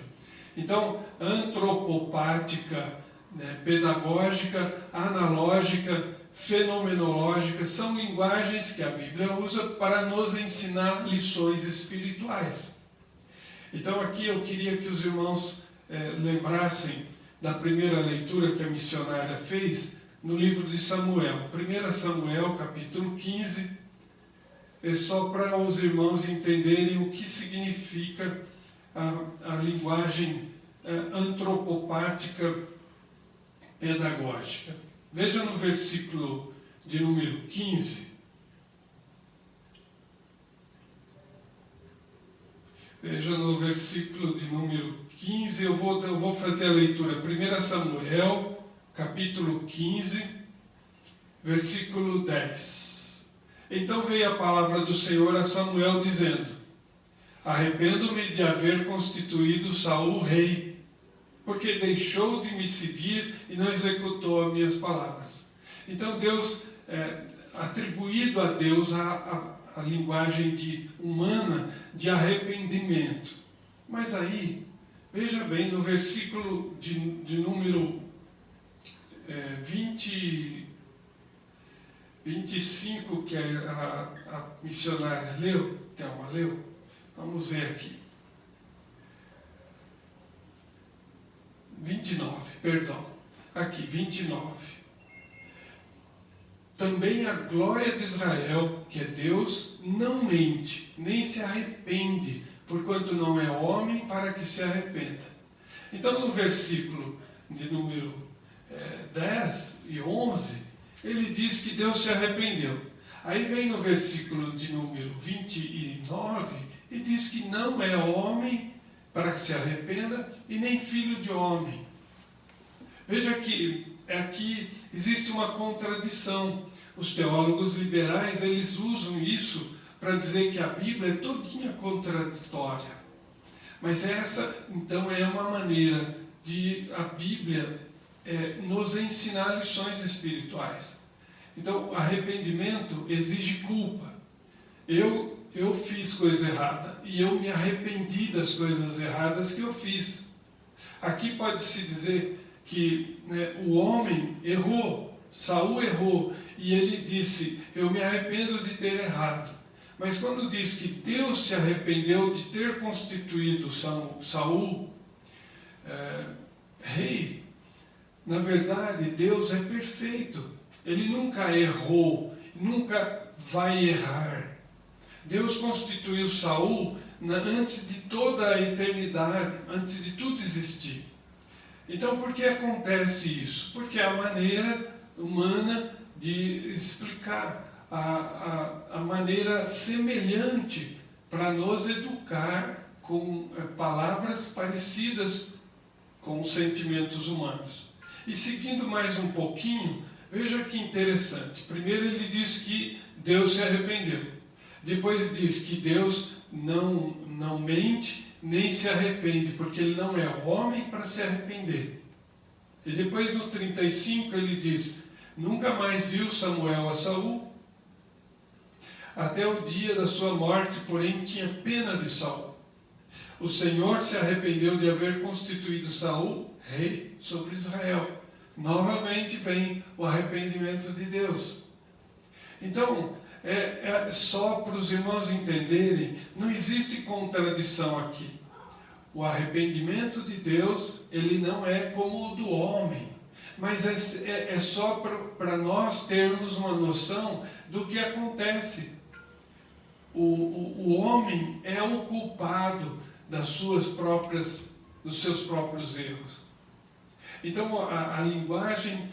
Speaker 2: Então, antropopática, né, pedagógica, analógica, fenomenológica, são linguagens que a Bíblia usa para nos ensinar lições espirituais. Então, aqui eu queria que os irmãos lembrassem da primeira leitura que a missionária fez no livro de Samuel. 1 Samuel, capítulo 15, é só para os irmãos entenderem o que significa a linguagem antropopática pedagógica. Veja no versículo de número 15. Veja no versículo de número 15, eu vou fazer a leitura. 1 Samuel, capítulo 15, versículo 10. Então veio a palavra do Senhor a Samuel dizendo: arrependo-me de haver constituído Saul rei, porque deixou de me seguir e não executou as minhas palavras. Então Deus, atribuído a Deus a linguagem humana de arrependimento. Mas aí, veja bem, no versículo de número 25, que a missionária leu, Thelma leu, vamos ver aqui. 29, perdão. Aqui, 29. Também a glória de Israel, que é Deus, não mente, nem se arrepende, porquanto não é homem para que se arrependa. Então, no versículo de número 10 e 11, ele diz que Deus se arrependeu. Aí vem no versículo de número 29 e diz que não é homem para que se arrependa e nem filho de homem. Veja que aqui existe uma contradição. Os teólogos liberais, eles usam isso para dizer que a Bíblia é todinha contraditória. Mas essa, então, é uma maneira de a Bíblia nos ensinar lições espirituais. Então, arrependimento exige culpa. Eu fiz coisa errada e eu me arrependi das coisas erradas que eu fiz. Aqui pode-se dizer que o homem errou, Saul errou, e ele disse, eu me arrependo de ter errado. Mas quando diz que Deus se arrependeu de ter constituído Saul rei, na verdade Deus é perfeito. Ele nunca errou, nunca vai errar. Deus constituiu Saul antes de toda a eternidade, antes de tudo existir. Então, por que acontece isso? Porque é a maneira humana de explicar, a maneira semelhante para nos educar com palavras parecidas com os sentimentos humanos. E seguindo mais um pouquinho, veja que interessante. Primeiro ele diz que Deus se arrependeu. Depois diz que Deus não mente, nem se arrepende, porque ele não é homem para se arrepender. E depois no 35 ele diz, nunca mais viu Samuel a Saul, até o dia da sua morte, porém tinha pena de Saul. O Senhor se arrependeu de haver constituído Saul rei sobre Israel. Novamente vem o arrependimento de Deus. Então, só para os irmãos entenderem, não existe contradição aqui. O arrependimento de Deus, ele não é como o do homem, mas é só para nós termos uma noção do que acontece. O homem é o culpado dos seus próprios erros. Então, a linguagem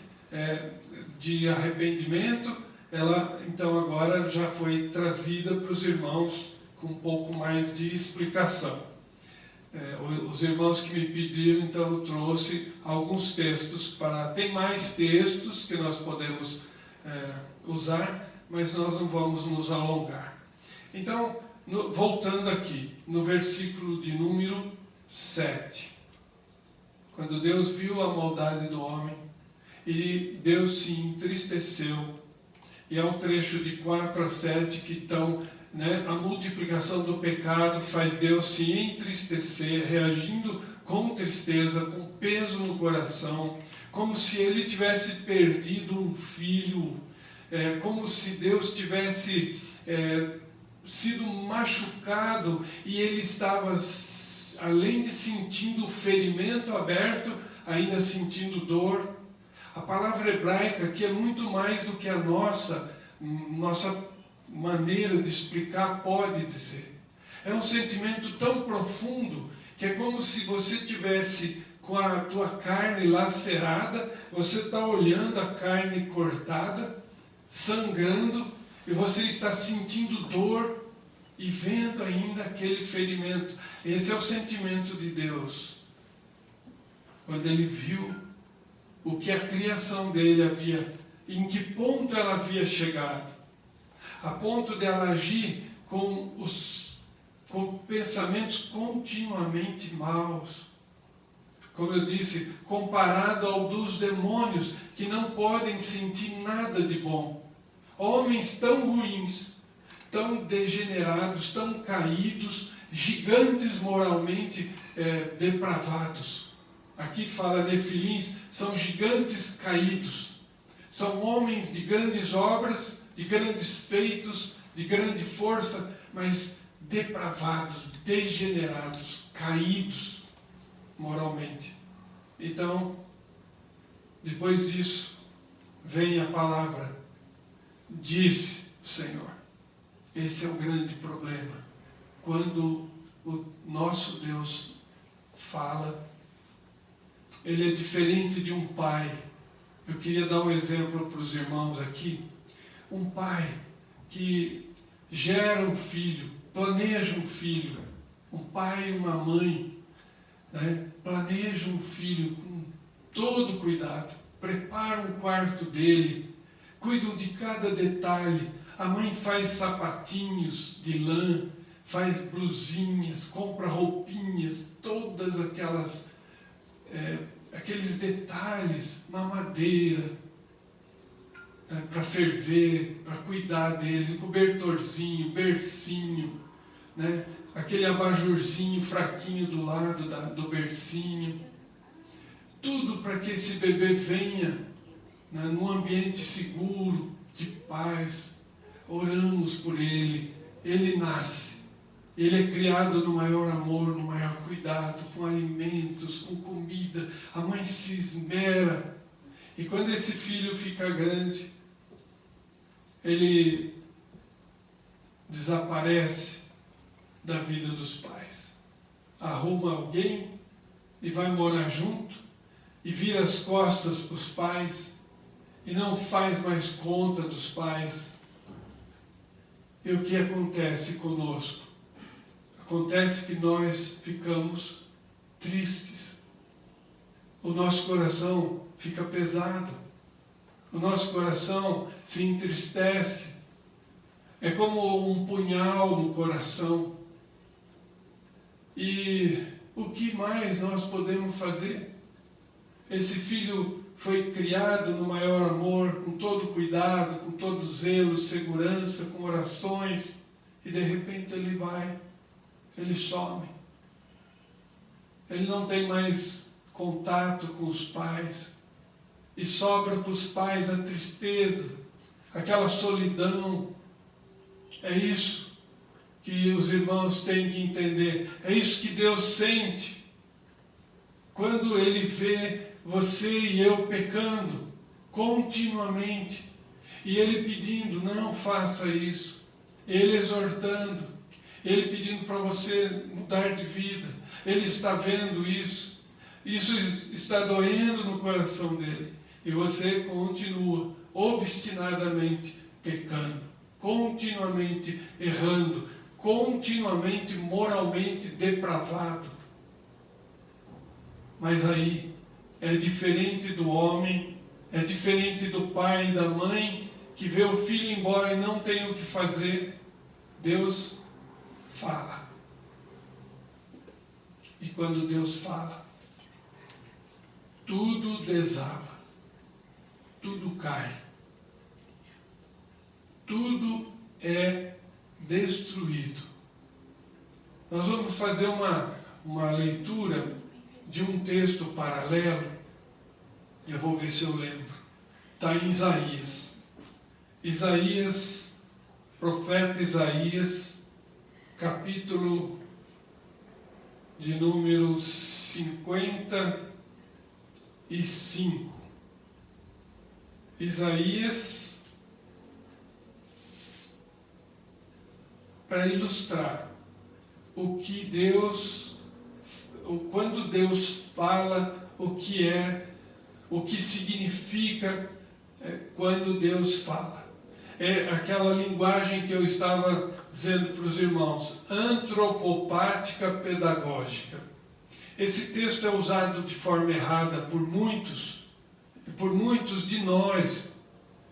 Speaker 2: de arrependimento, ela então agora já foi trazida para os irmãos com um pouco mais de explicação. Os irmãos que me pediram, então eu trouxe alguns textos tem mais textos que nós podemos usar, mas nós não vamos nos alongar. Então, voltando aqui, no versículo de número 7. Quando Deus viu a maldade do homem, e Deus se entristeceu, e é um trecho de 4 a 7 que estão, a multiplicação do pecado faz Deus se entristecer, reagindo com tristeza, com peso no coração, como se ele tivesse perdido um filho, como se Deus tivesse sido machucado e ele estava, além de sentindo o ferimento aberto, ainda sentindo dor. A palavra hebraica aqui é muito mais do que a nossa maneira de explicar pode dizer. É um sentimento tão profundo que é como se você tivesse com a tua carne lacerada, você está olhando a carne cortada, sangrando, e você está sentindo dor e vendo ainda aquele ferimento. Esse é o sentimento de Deus. Quando ele viu o que a criação dele em que ponto ela havia chegado, a ponto de ela agir com pensamentos continuamente maus. Como eu disse, comparado ao dos demônios, que não podem sentir nada de bom. Homens tão ruins, tão degenerados, tão caídos, gigantes moralmente depravados. Aqui fala nefilins, são gigantes caídos. São homens de grandes obras, de grandes feitos, de grande força, mas depravados, degenerados, caídos moralmente. Então, depois disso, vem a palavra, disse o Senhor. Esse é o grande problema. Quando o nosso Deus fala, ele é diferente de um pai Eu queria dar um exemplo para os irmãos aqui. Um pai que gera um filho, planeja um filho, um pai e uma mãe, né? Planeja um filho com todo cuidado, prepara um quarto dele, cuidam de cada detalhe. A mãe faz sapatinhos de lã, faz blusinhas, compra roupinhas, todas aqueles detalhes, mamadeira, para ferver, para cuidar dele, cobertorzinho, bercinho, né? Aquele abajurzinho fraquinho do lado do bercinho. Tudo para que esse bebê venha, né, num ambiente seguro, de paz. Oramos por ele, ele nasce. Ele é criado no maior amor, no maior cuidado, com alimentos, com comida. A mãe se esmera. E quando esse filho fica grande, ele desaparece da vida dos pais. Arruma alguém e vai morar junto e vira as costas para os pais e não faz mais conta dos pais. E o que acontece conosco? Acontece que nós ficamos tristes. O nosso coração fica pesado. O nosso coração se entristece. É como um punhal no coração. E o que mais nós podemos fazer? Esse filho foi criado no maior amor, com todo cuidado, com todo zelo, segurança, com orações, e de repente ele some. Ele não tem mais contato com os pais, e sobra para os pais a tristeza, aquela solidão. É isso que os irmãos têm que entender, é isso que Deus sente quando Ele vê você e eu pecando continuamente, e Ele pedindo, não faça isso, Ele exortando, Ele pedindo para você mudar de vida. Ele está vendo isso está doendo no coração dele, e você continua obstinadamente pecando, continuamente errando, continuamente moralmente depravado. Mas aí é diferente do homem, é diferente do pai e da mãe que vê o filho embora e não tem o que fazer. Deus fala. E quando Deus fala, tudo desaba, tudo cai, tudo é destruído. Nós vamos fazer uma leitura de um texto paralelo. Eu vou ver se eu lembro. Está em Isaías. Isaías, profeta Isaías, capítulo de número 55. Isaías, para ilustrar o que quando Deus fala, o que significa quando Deus fala. É aquela linguagem que eu estava dizendo para os irmãos, antropopática pedagógica. Esse texto é usado de forma errada por muitos de nós.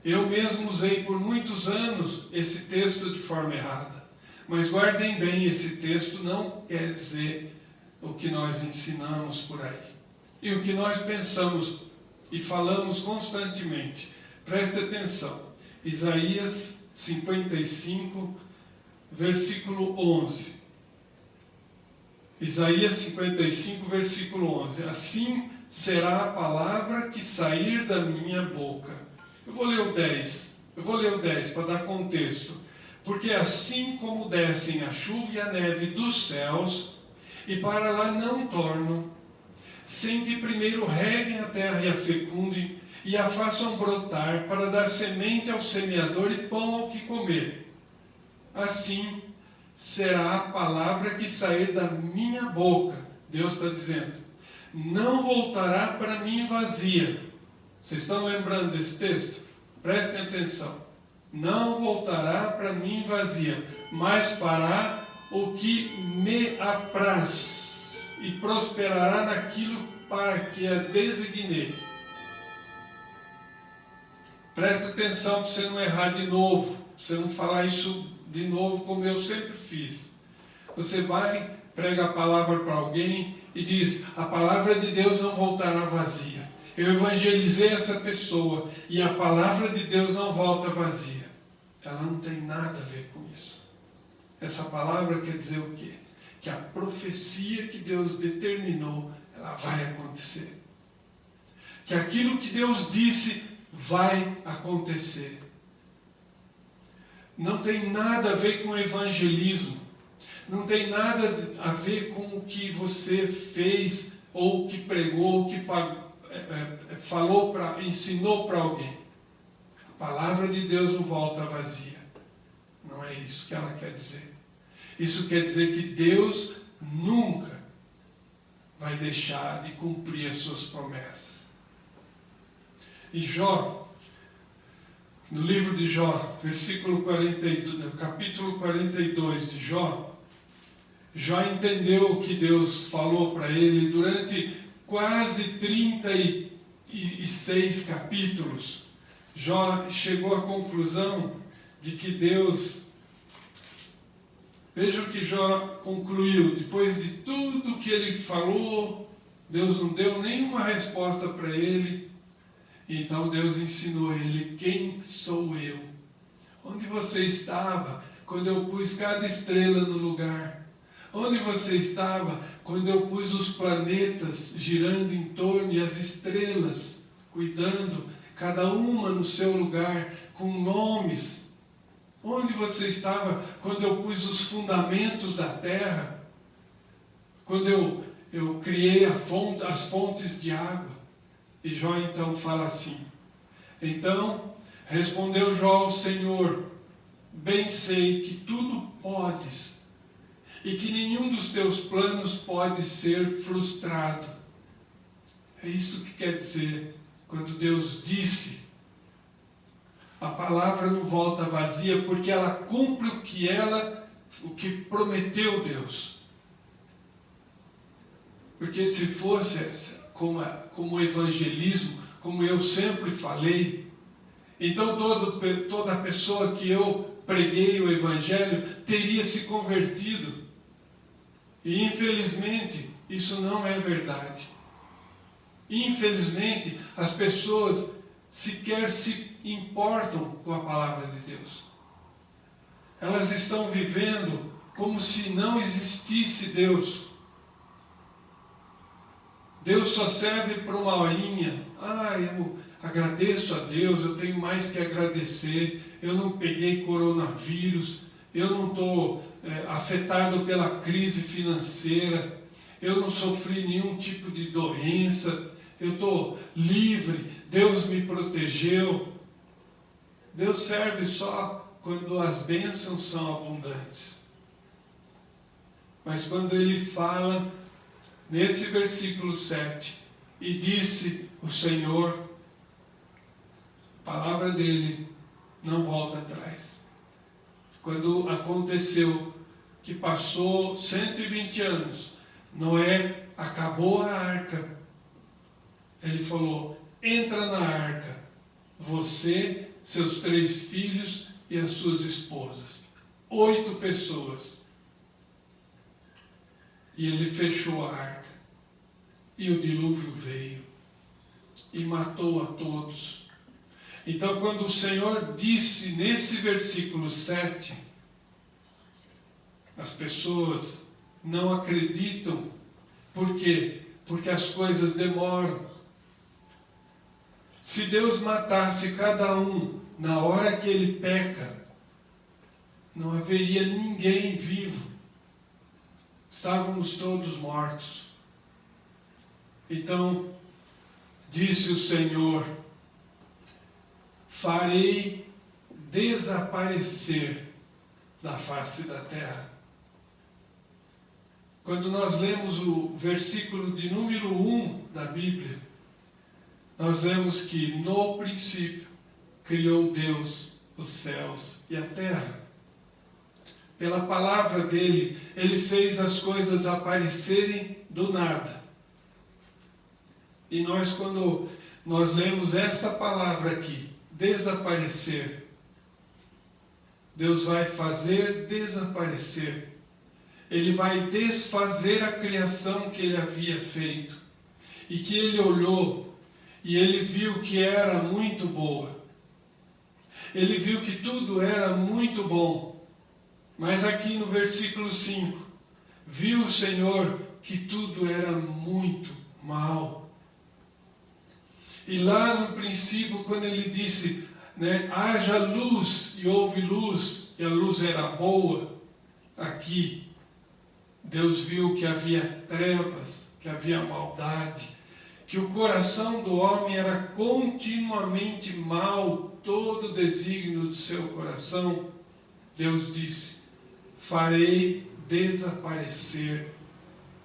Speaker 2: Eu mesmo usei por muitos anos esse texto de forma errada. Mas guardem bem, esse texto não quer dizer o que nós ensinamos por aí. E o que nós pensamos e falamos constantemente. Preste atenção. Isaías 55, versículo 11. Isaías 55, versículo 11. Assim será a palavra que sair da minha boca. Eu vou ler o 10 para dar contexto. Porque assim como descem a chuva e a neve dos céus, e para lá não tornam, sem que primeiro reguem a terra e a fecundem, e a façam brotar, para dar semente ao semeador e pão ao que comer. Assim será a palavra que sair da minha boca. Deus está dizendo, não voltará para mim vazia, Vocês estão lembrando desse texto? Prestem atenção. Não voltará para mim vazia, mas fará o que me apraz e prosperará naquilo para que a designei. Preste atenção para você não errar de novo, para você não falar isso de novo como eu sempre fiz. Você vai, prega a palavra para alguém e diz: a palavra de Deus não voltará vazia. Eu evangelizei essa pessoa e a palavra de Deus não volta vazia. Ela não tem nada a ver com isso. Essa palavra quer dizer o quê? Que a profecia que Deus determinou, ela vai acontecer. Que aquilo que Deus disse vai acontecer. Não tem nada a ver com evangelismo. Não tem nada a ver com o que você fez, ou que pregou, ou que falou, ensinou para alguém. A palavra de Deus não volta vazia. Não é isso que ela quer dizer. Isso quer dizer que Deus nunca vai deixar de cumprir as suas promessas. E Jó, no livro de Jó, capítulo 42 de Jó, Jó entendeu o que Deus falou para ele durante quase 36 capítulos. Jó chegou à conclusão de que Deus... Veja o que Jó concluiu. Depois de tudo que ele falou, Deus não deu nenhuma resposta para ele. Então Deus ensinou a ele: quem sou eu? Onde você estava quando eu pus cada estrela no lugar? Onde você estava quando eu pus os planetas girando em torno e as estrelas cuidando, cada uma no seu lugar, com nomes? Onde você estava quando eu pus os fundamentos da terra? Quando eu criei as fontes de água? E Jó então fala assim: então respondeu Jó ao Senhor: bem sei que tudo podes, e que nenhum dos teus planos pode ser frustrado. É isso que quer dizer quando Deus disse. A palavra não volta vazia, porque ela cumpre o que prometeu Deus. Porque se fosse como evangelismo, como eu sempre falei, então toda pessoa que eu preguei o evangelho teria se convertido. E infelizmente isso não é verdade. Infelizmente as pessoas sequer se importam com a palavra de Deus. Elas estão vivendo como se não existisse Deus. Deus só serve para uma horinha. Eu agradeço a Deus, eu tenho mais que agradecer. Eu não peguei coronavírus, eu não estou afetado pela crise financeira, eu não sofri nenhum tipo de doença, eu estou livre, Deus me protegeu. Deus serve só quando as bênçãos são abundantes. Mas quando Ele fala nesse versículo 7, e disse o Senhor, a palavra dele não volta atrás. Quando aconteceu que passou 120 anos, Noé acabou a arca, ele falou: entra na arca, você, seus 3 filhos e as suas esposas. 8 pessoas. E ele fechou a arca. E o dilúvio veio e matou a todos. Então, quando o Senhor disse nesse versículo 7, as pessoas não acreditam. Por quê? Porque as coisas demoram. Se Deus matasse cada um na hora que ele peca, não haveria ninguém vivo. Estávamos todos mortos. Então, disse o Senhor: farei desaparecer da face da terra. Quando nós lemos o versículo de número 1 da Bíblia, nós lemos que no princípio criou Deus os céus e a terra. Pela palavra dele, ele fez as coisas aparecerem do nada. E nós, quando nós lemos esta palavra aqui, desaparecer, Deus vai fazer desaparecer. Ele vai desfazer a criação que ele havia feito. E que ele olhou e ele viu que era muito boa. Ele viu que tudo era muito bom. Mas aqui no versículo 5, viu o Senhor que tudo era muito mal. E lá no princípio, quando ele disse, né, haja luz, e houve luz, e a luz era boa, aqui, Deus viu que havia trevas, que havia maldade, que o coração do homem era continuamente mau, todo o desígnio do seu coração. Deus disse, farei desaparecer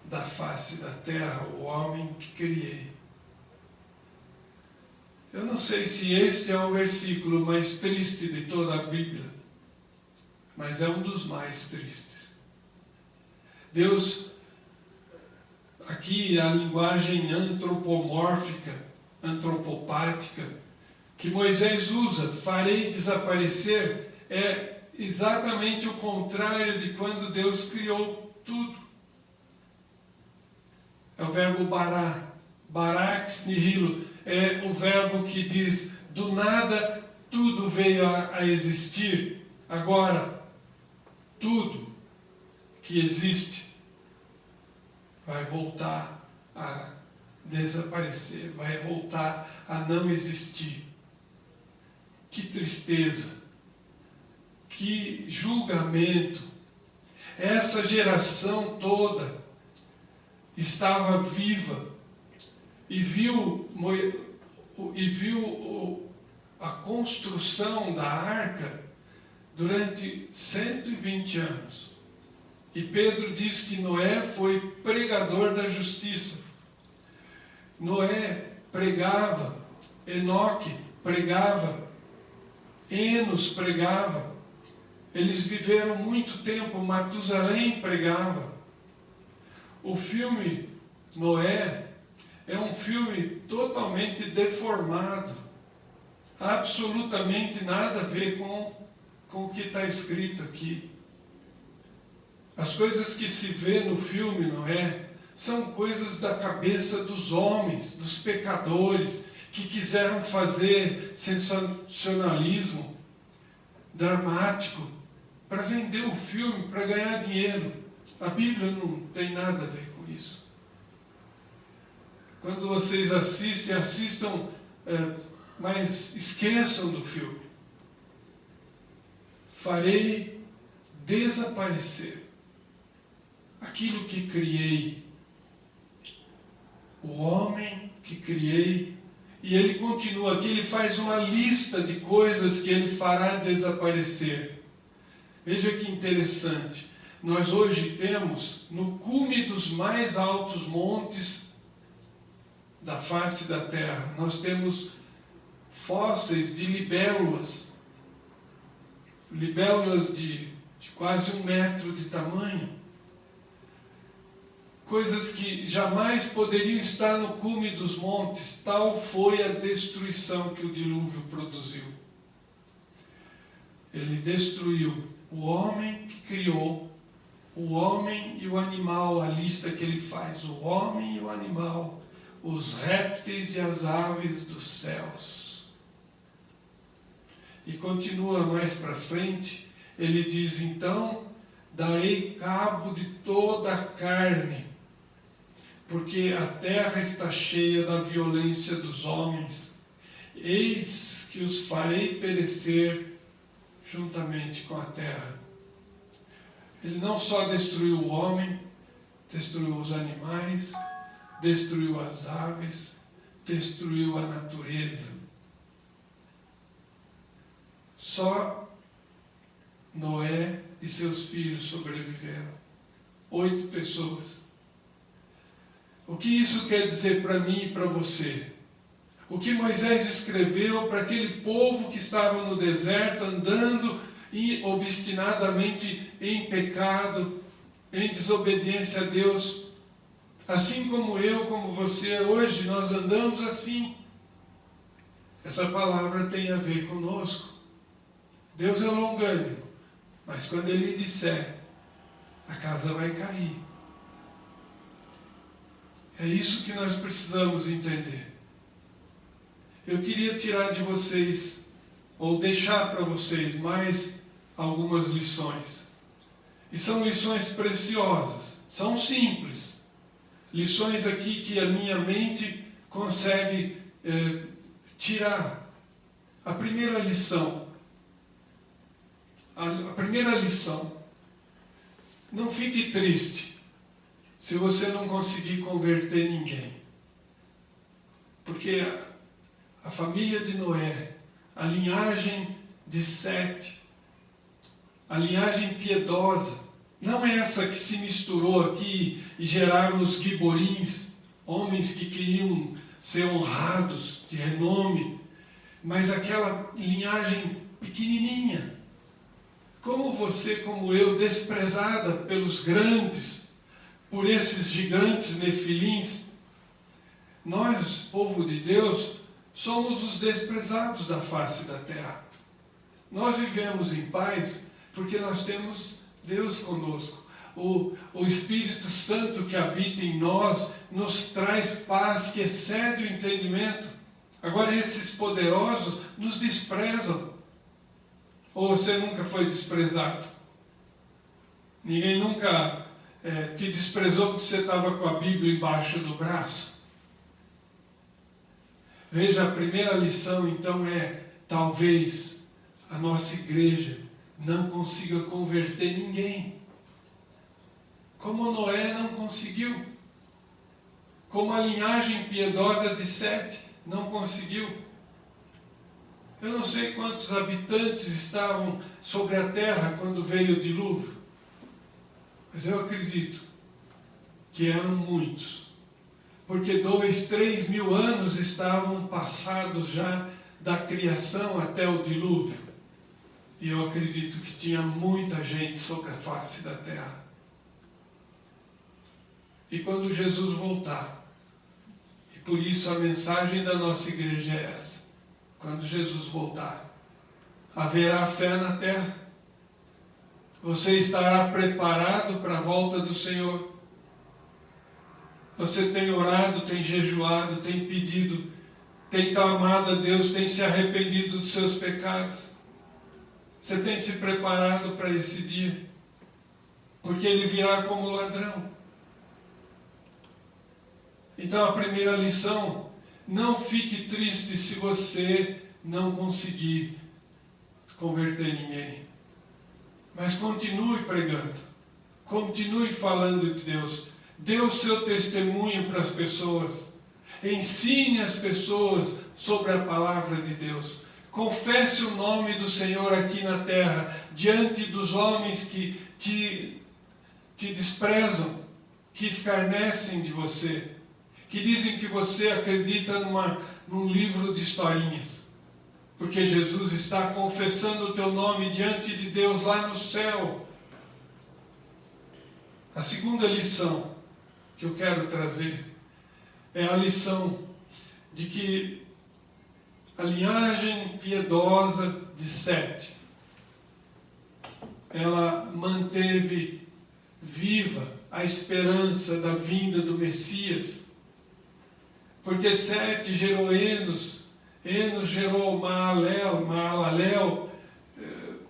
Speaker 2: da face da terra o homem que criei. Eu não sei se este é o versículo mais triste de toda a Bíblia, mas é um dos mais tristes. Deus, aqui a linguagem antropomórfica, antropopática, que Moisés usa, farei desaparecer, é exatamente o contrário de quando Deus criou tudo. É o verbo bará, barax nihilo, é o verbo que diz, do nada tudo veio a existir, agora tudo que existe vai voltar a desaparecer, vai voltar a não existir. Que tristeza, que julgamento. Essa geração toda estava viva e viu a construção da arca durante 120 anos. E Pedro diz que Noé foi pregador da justiça. Noé pregava, Enoque pregava, Enos pregava. Eles viveram muito tempo, Matusalém pregava. O filme Noé é um filme totalmente deformado. Absolutamente nada a ver com o que está escrito aqui. As coisas que se vê no filme Noé são coisas da cabeça dos homens, dos pecadores, que quiseram fazer sensacionalismo dramático para vender o filme, para ganhar dinheiro. A Bíblia não tem nada a ver com isso. Quando vocês assistam, mas esqueçam do filme. Farei desaparecer aquilo que criei, o homem que criei. E ele continua aqui, ele faz uma lista de coisas que ele fará desaparecer. Veja que interessante. Nós hoje temos, no cume dos mais altos montes da face da terra, nós temos fósseis de libélulas de quase 1 metro de tamanho. Coisas que jamais poderiam estar no cume dos montes, tal foi a destruição que o dilúvio produziu. Ele destruiu o homem que criou, o homem e o animal, a lista que ele faz, o homem e o animal, os répteis e as aves dos céus. E continua mais para frente, ele diz, então, darei cabo de toda a carne, porque a terra está cheia da violência dos homens. Eis que os farei perecer juntamente com a terra. Ele não só destruiu o homem, destruiu os animais, destruiu as aves, destruiu a natureza. Só Noé e seus filhos sobreviveram. 8 pessoas. O que isso quer dizer para mim e para você? O que Moisés escreveu para aquele povo que estava no deserto, andando obstinadamente em pecado, em desobediência a Deus. Assim como eu, como você, hoje nós andamos assim. Essa palavra tem a ver conosco. Deus é longânimo, mas quando Ele disser, a casa vai cair. É isso que nós precisamos entender. Eu queria tirar de vocês, ou deixar para vocês, mais algumas lições. E são lições preciosas, são simples. Lições aqui que a minha mente consegue tirar. A primeira lição, não fique triste se você não conseguir converter ninguém. Porque a família de Noé, a linhagem de Sete, a linhagem piedosa, não é essa que se misturou aqui e geraram os giborins, homens que queriam ser honrados, de renome, mas aquela linhagem pequenininha, como você, como eu, desprezada pelos grandes, por esses gigantes nefilins. Nós, povo de Deus, somos os desprezados da face da terra. Nós vivemos em paz porque nós temos Deus conosco. O Espírito Santo que habita em nós nos traz paz que excede o entendimento. Agora esses poderosos nos desprezam. Ou você nunca foi desprezado? Ninguém nunca te desprezou porque você estava com a Bíblia embaixo do braço? Veja, a primeira lição então é, talvez a nossa igreja não consiga converter ninguém. Como Noé não conseguiu. Como a linhagem piedosa de Sete não conseguiu. Eu não sei quantos habitantes estavam sobre a terra quando veio o dilúvio, mas eu acredito que eram muitos, porque 2-3 mil anos estavam passados já da criação até o dilúvio, e eu acredito que tinha muita gente sobre a face da terra. E quando Jesus voltar, e por isso a mensagem da nossa igreja é essa: quando Jesus voltar, haverá fé na terra. Você estará preparado para a volta do Senhor. Você tem orado, tem jejuado, tem pedido, tem clamado a Deus, tem se arrependido dos seus pecados. Você tem se preparado para esse dia, porque Ele virá como ladrão. Então a primeira lição: não fique triste se você não conseguir converter ninguém. Mas continue pregando. Continue falando de Deus. Dê o seu testemunho para as pessoas. Ensine as pessoas sobre a palavra de Deus. Confesse o nome do Senhor aqui na terra, diante dos homens que te desprezam, que escarnecem de você, que dizem que você acredita num livro de historinhas. Porque Jesus está confessando o teu nome diante de Deus lá no céu. A segunda lição que eu quero trazer é a lição de que a linhagem piedosa de Sete, ela manteve viva a esperança da vinda do Messias. Porque Sete gerou Enos, Enos gerou Maalalel, Maalalel,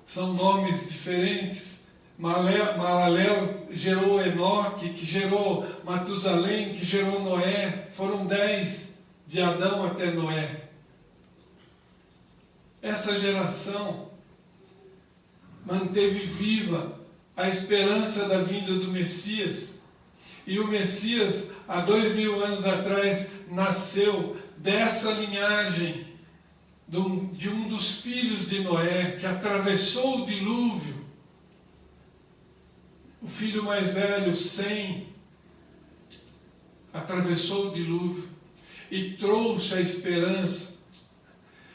Speaker 2: são nomes diferentes. Maalalel gerou Enoque, que gerou Matusalém, que gerou Noé. Foram 10 de Adão até Noé. Essa geração manteve viva a esperança da vinda do Messias. E o Messias, há 2000 anos atrás, nasceu dessa linhagem de um dos filhos de Noé, que atravessou o dilúvio. O filho mais velho, Sem, atravessou o dilúvio. e trouxe a esperança.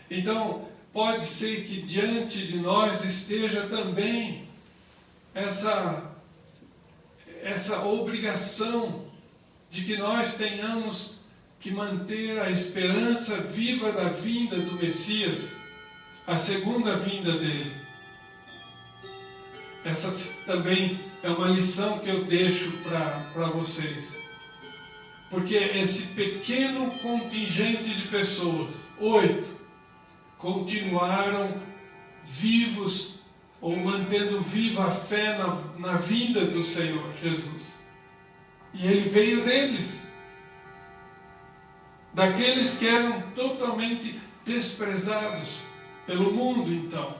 Speaker 2: Então, pode ser que diante de nós esteja também essa obrigação de que nós tenhamos que manter a esperança viva da vinda do Messias, a segunda vinda dele. Essa também é uma lição que eu deixo para vocês. Porque esse pequeno contingente de pessoas, 8, continuaram vivos ou mantendo viva a fé na vinda do Senhor Jesus. E ele veio deles. Daqueles que eram totalmente desprezados pelo mundo, então.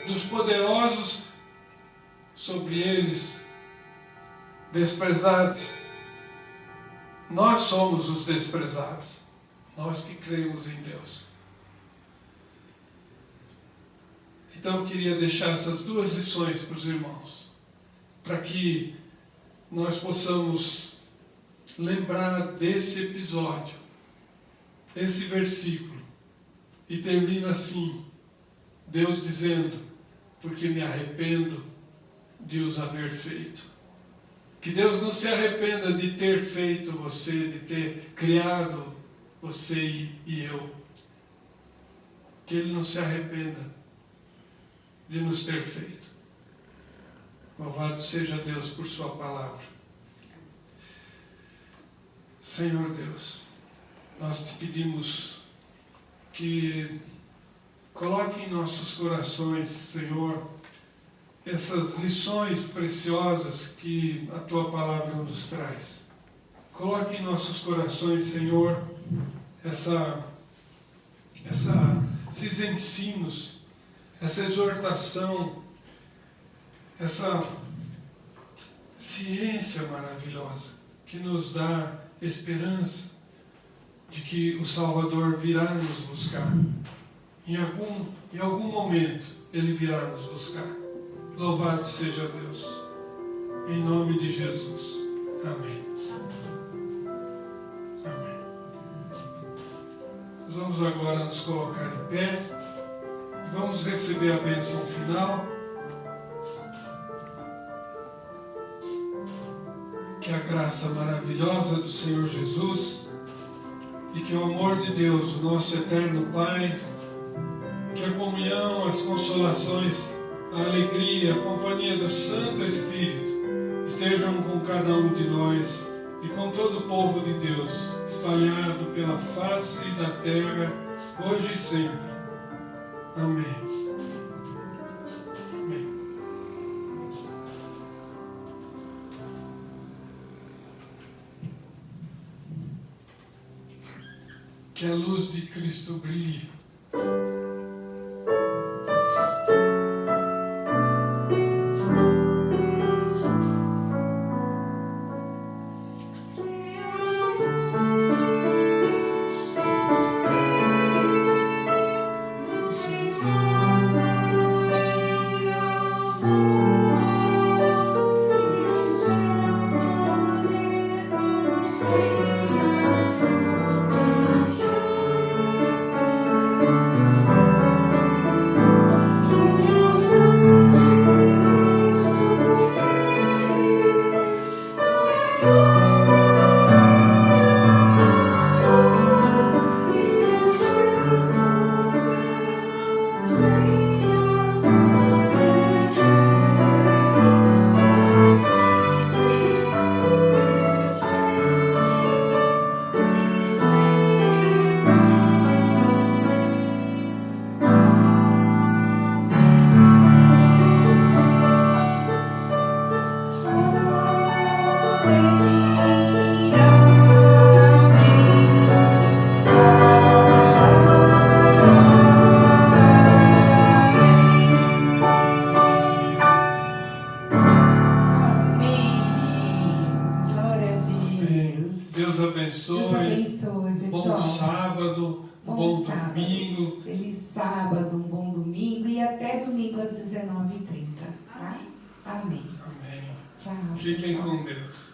Speaker 2: Dos poderosos sobre eles, desprezados. Nós somos os desprezados. Nós que cremos em Deus. Então eu queria deixar essas duas lições para os irmãos, para que nós possamos lembrar desse episódio, esse versículo, e termina assim, Deus dizendo, porque me arrependo de os haver feito. Que Deus não se arrependa de ter feito você, de ter criado você e eu. Que Ele não se arrependa de nos ter feito. Louvado seja Deus por sua palavra. Senhor Deus, nós te pedimos que coloque em nossos corações, Senhor, essas lições preciosas que a tua palavra nos traz. Coloque em nossos corações, Senhor, esses ensinos, essa exortação, essa ciência maravilhosa que nos dá esperança de que o Salvador virá nos buscar. Em algum momento Ele virá nos buscar. Louvado seja Deus. Em nome de Jesus. Amém. Amém. Nós vamos agora nos colocar em pé. Vamos receber a bênção final. Que a graça maravilhosa do Senhor Jesus e que o amor de Deus, o nosso eterno Pai, que a comunhão, as consolações, a alegria, a companhia do Santo Espírito estejam com cada um de nós e com todo o povo de Deus, espalhado pela face da terra, hoje e sempre. Amém. Amém. Que a luz de Cristo brilhe. Deus abençoe. Bom sábado, bom domingo.
Speaker 1: Feliz sábado, um bom domingo e até domingo às 19h30. Tá? Amém.
Speaker 2: Amém.
Speaker 1: Tchau.
Speaker 2: Fiquem
Speaker 1: pessoal.
Speaker 2: com Deus.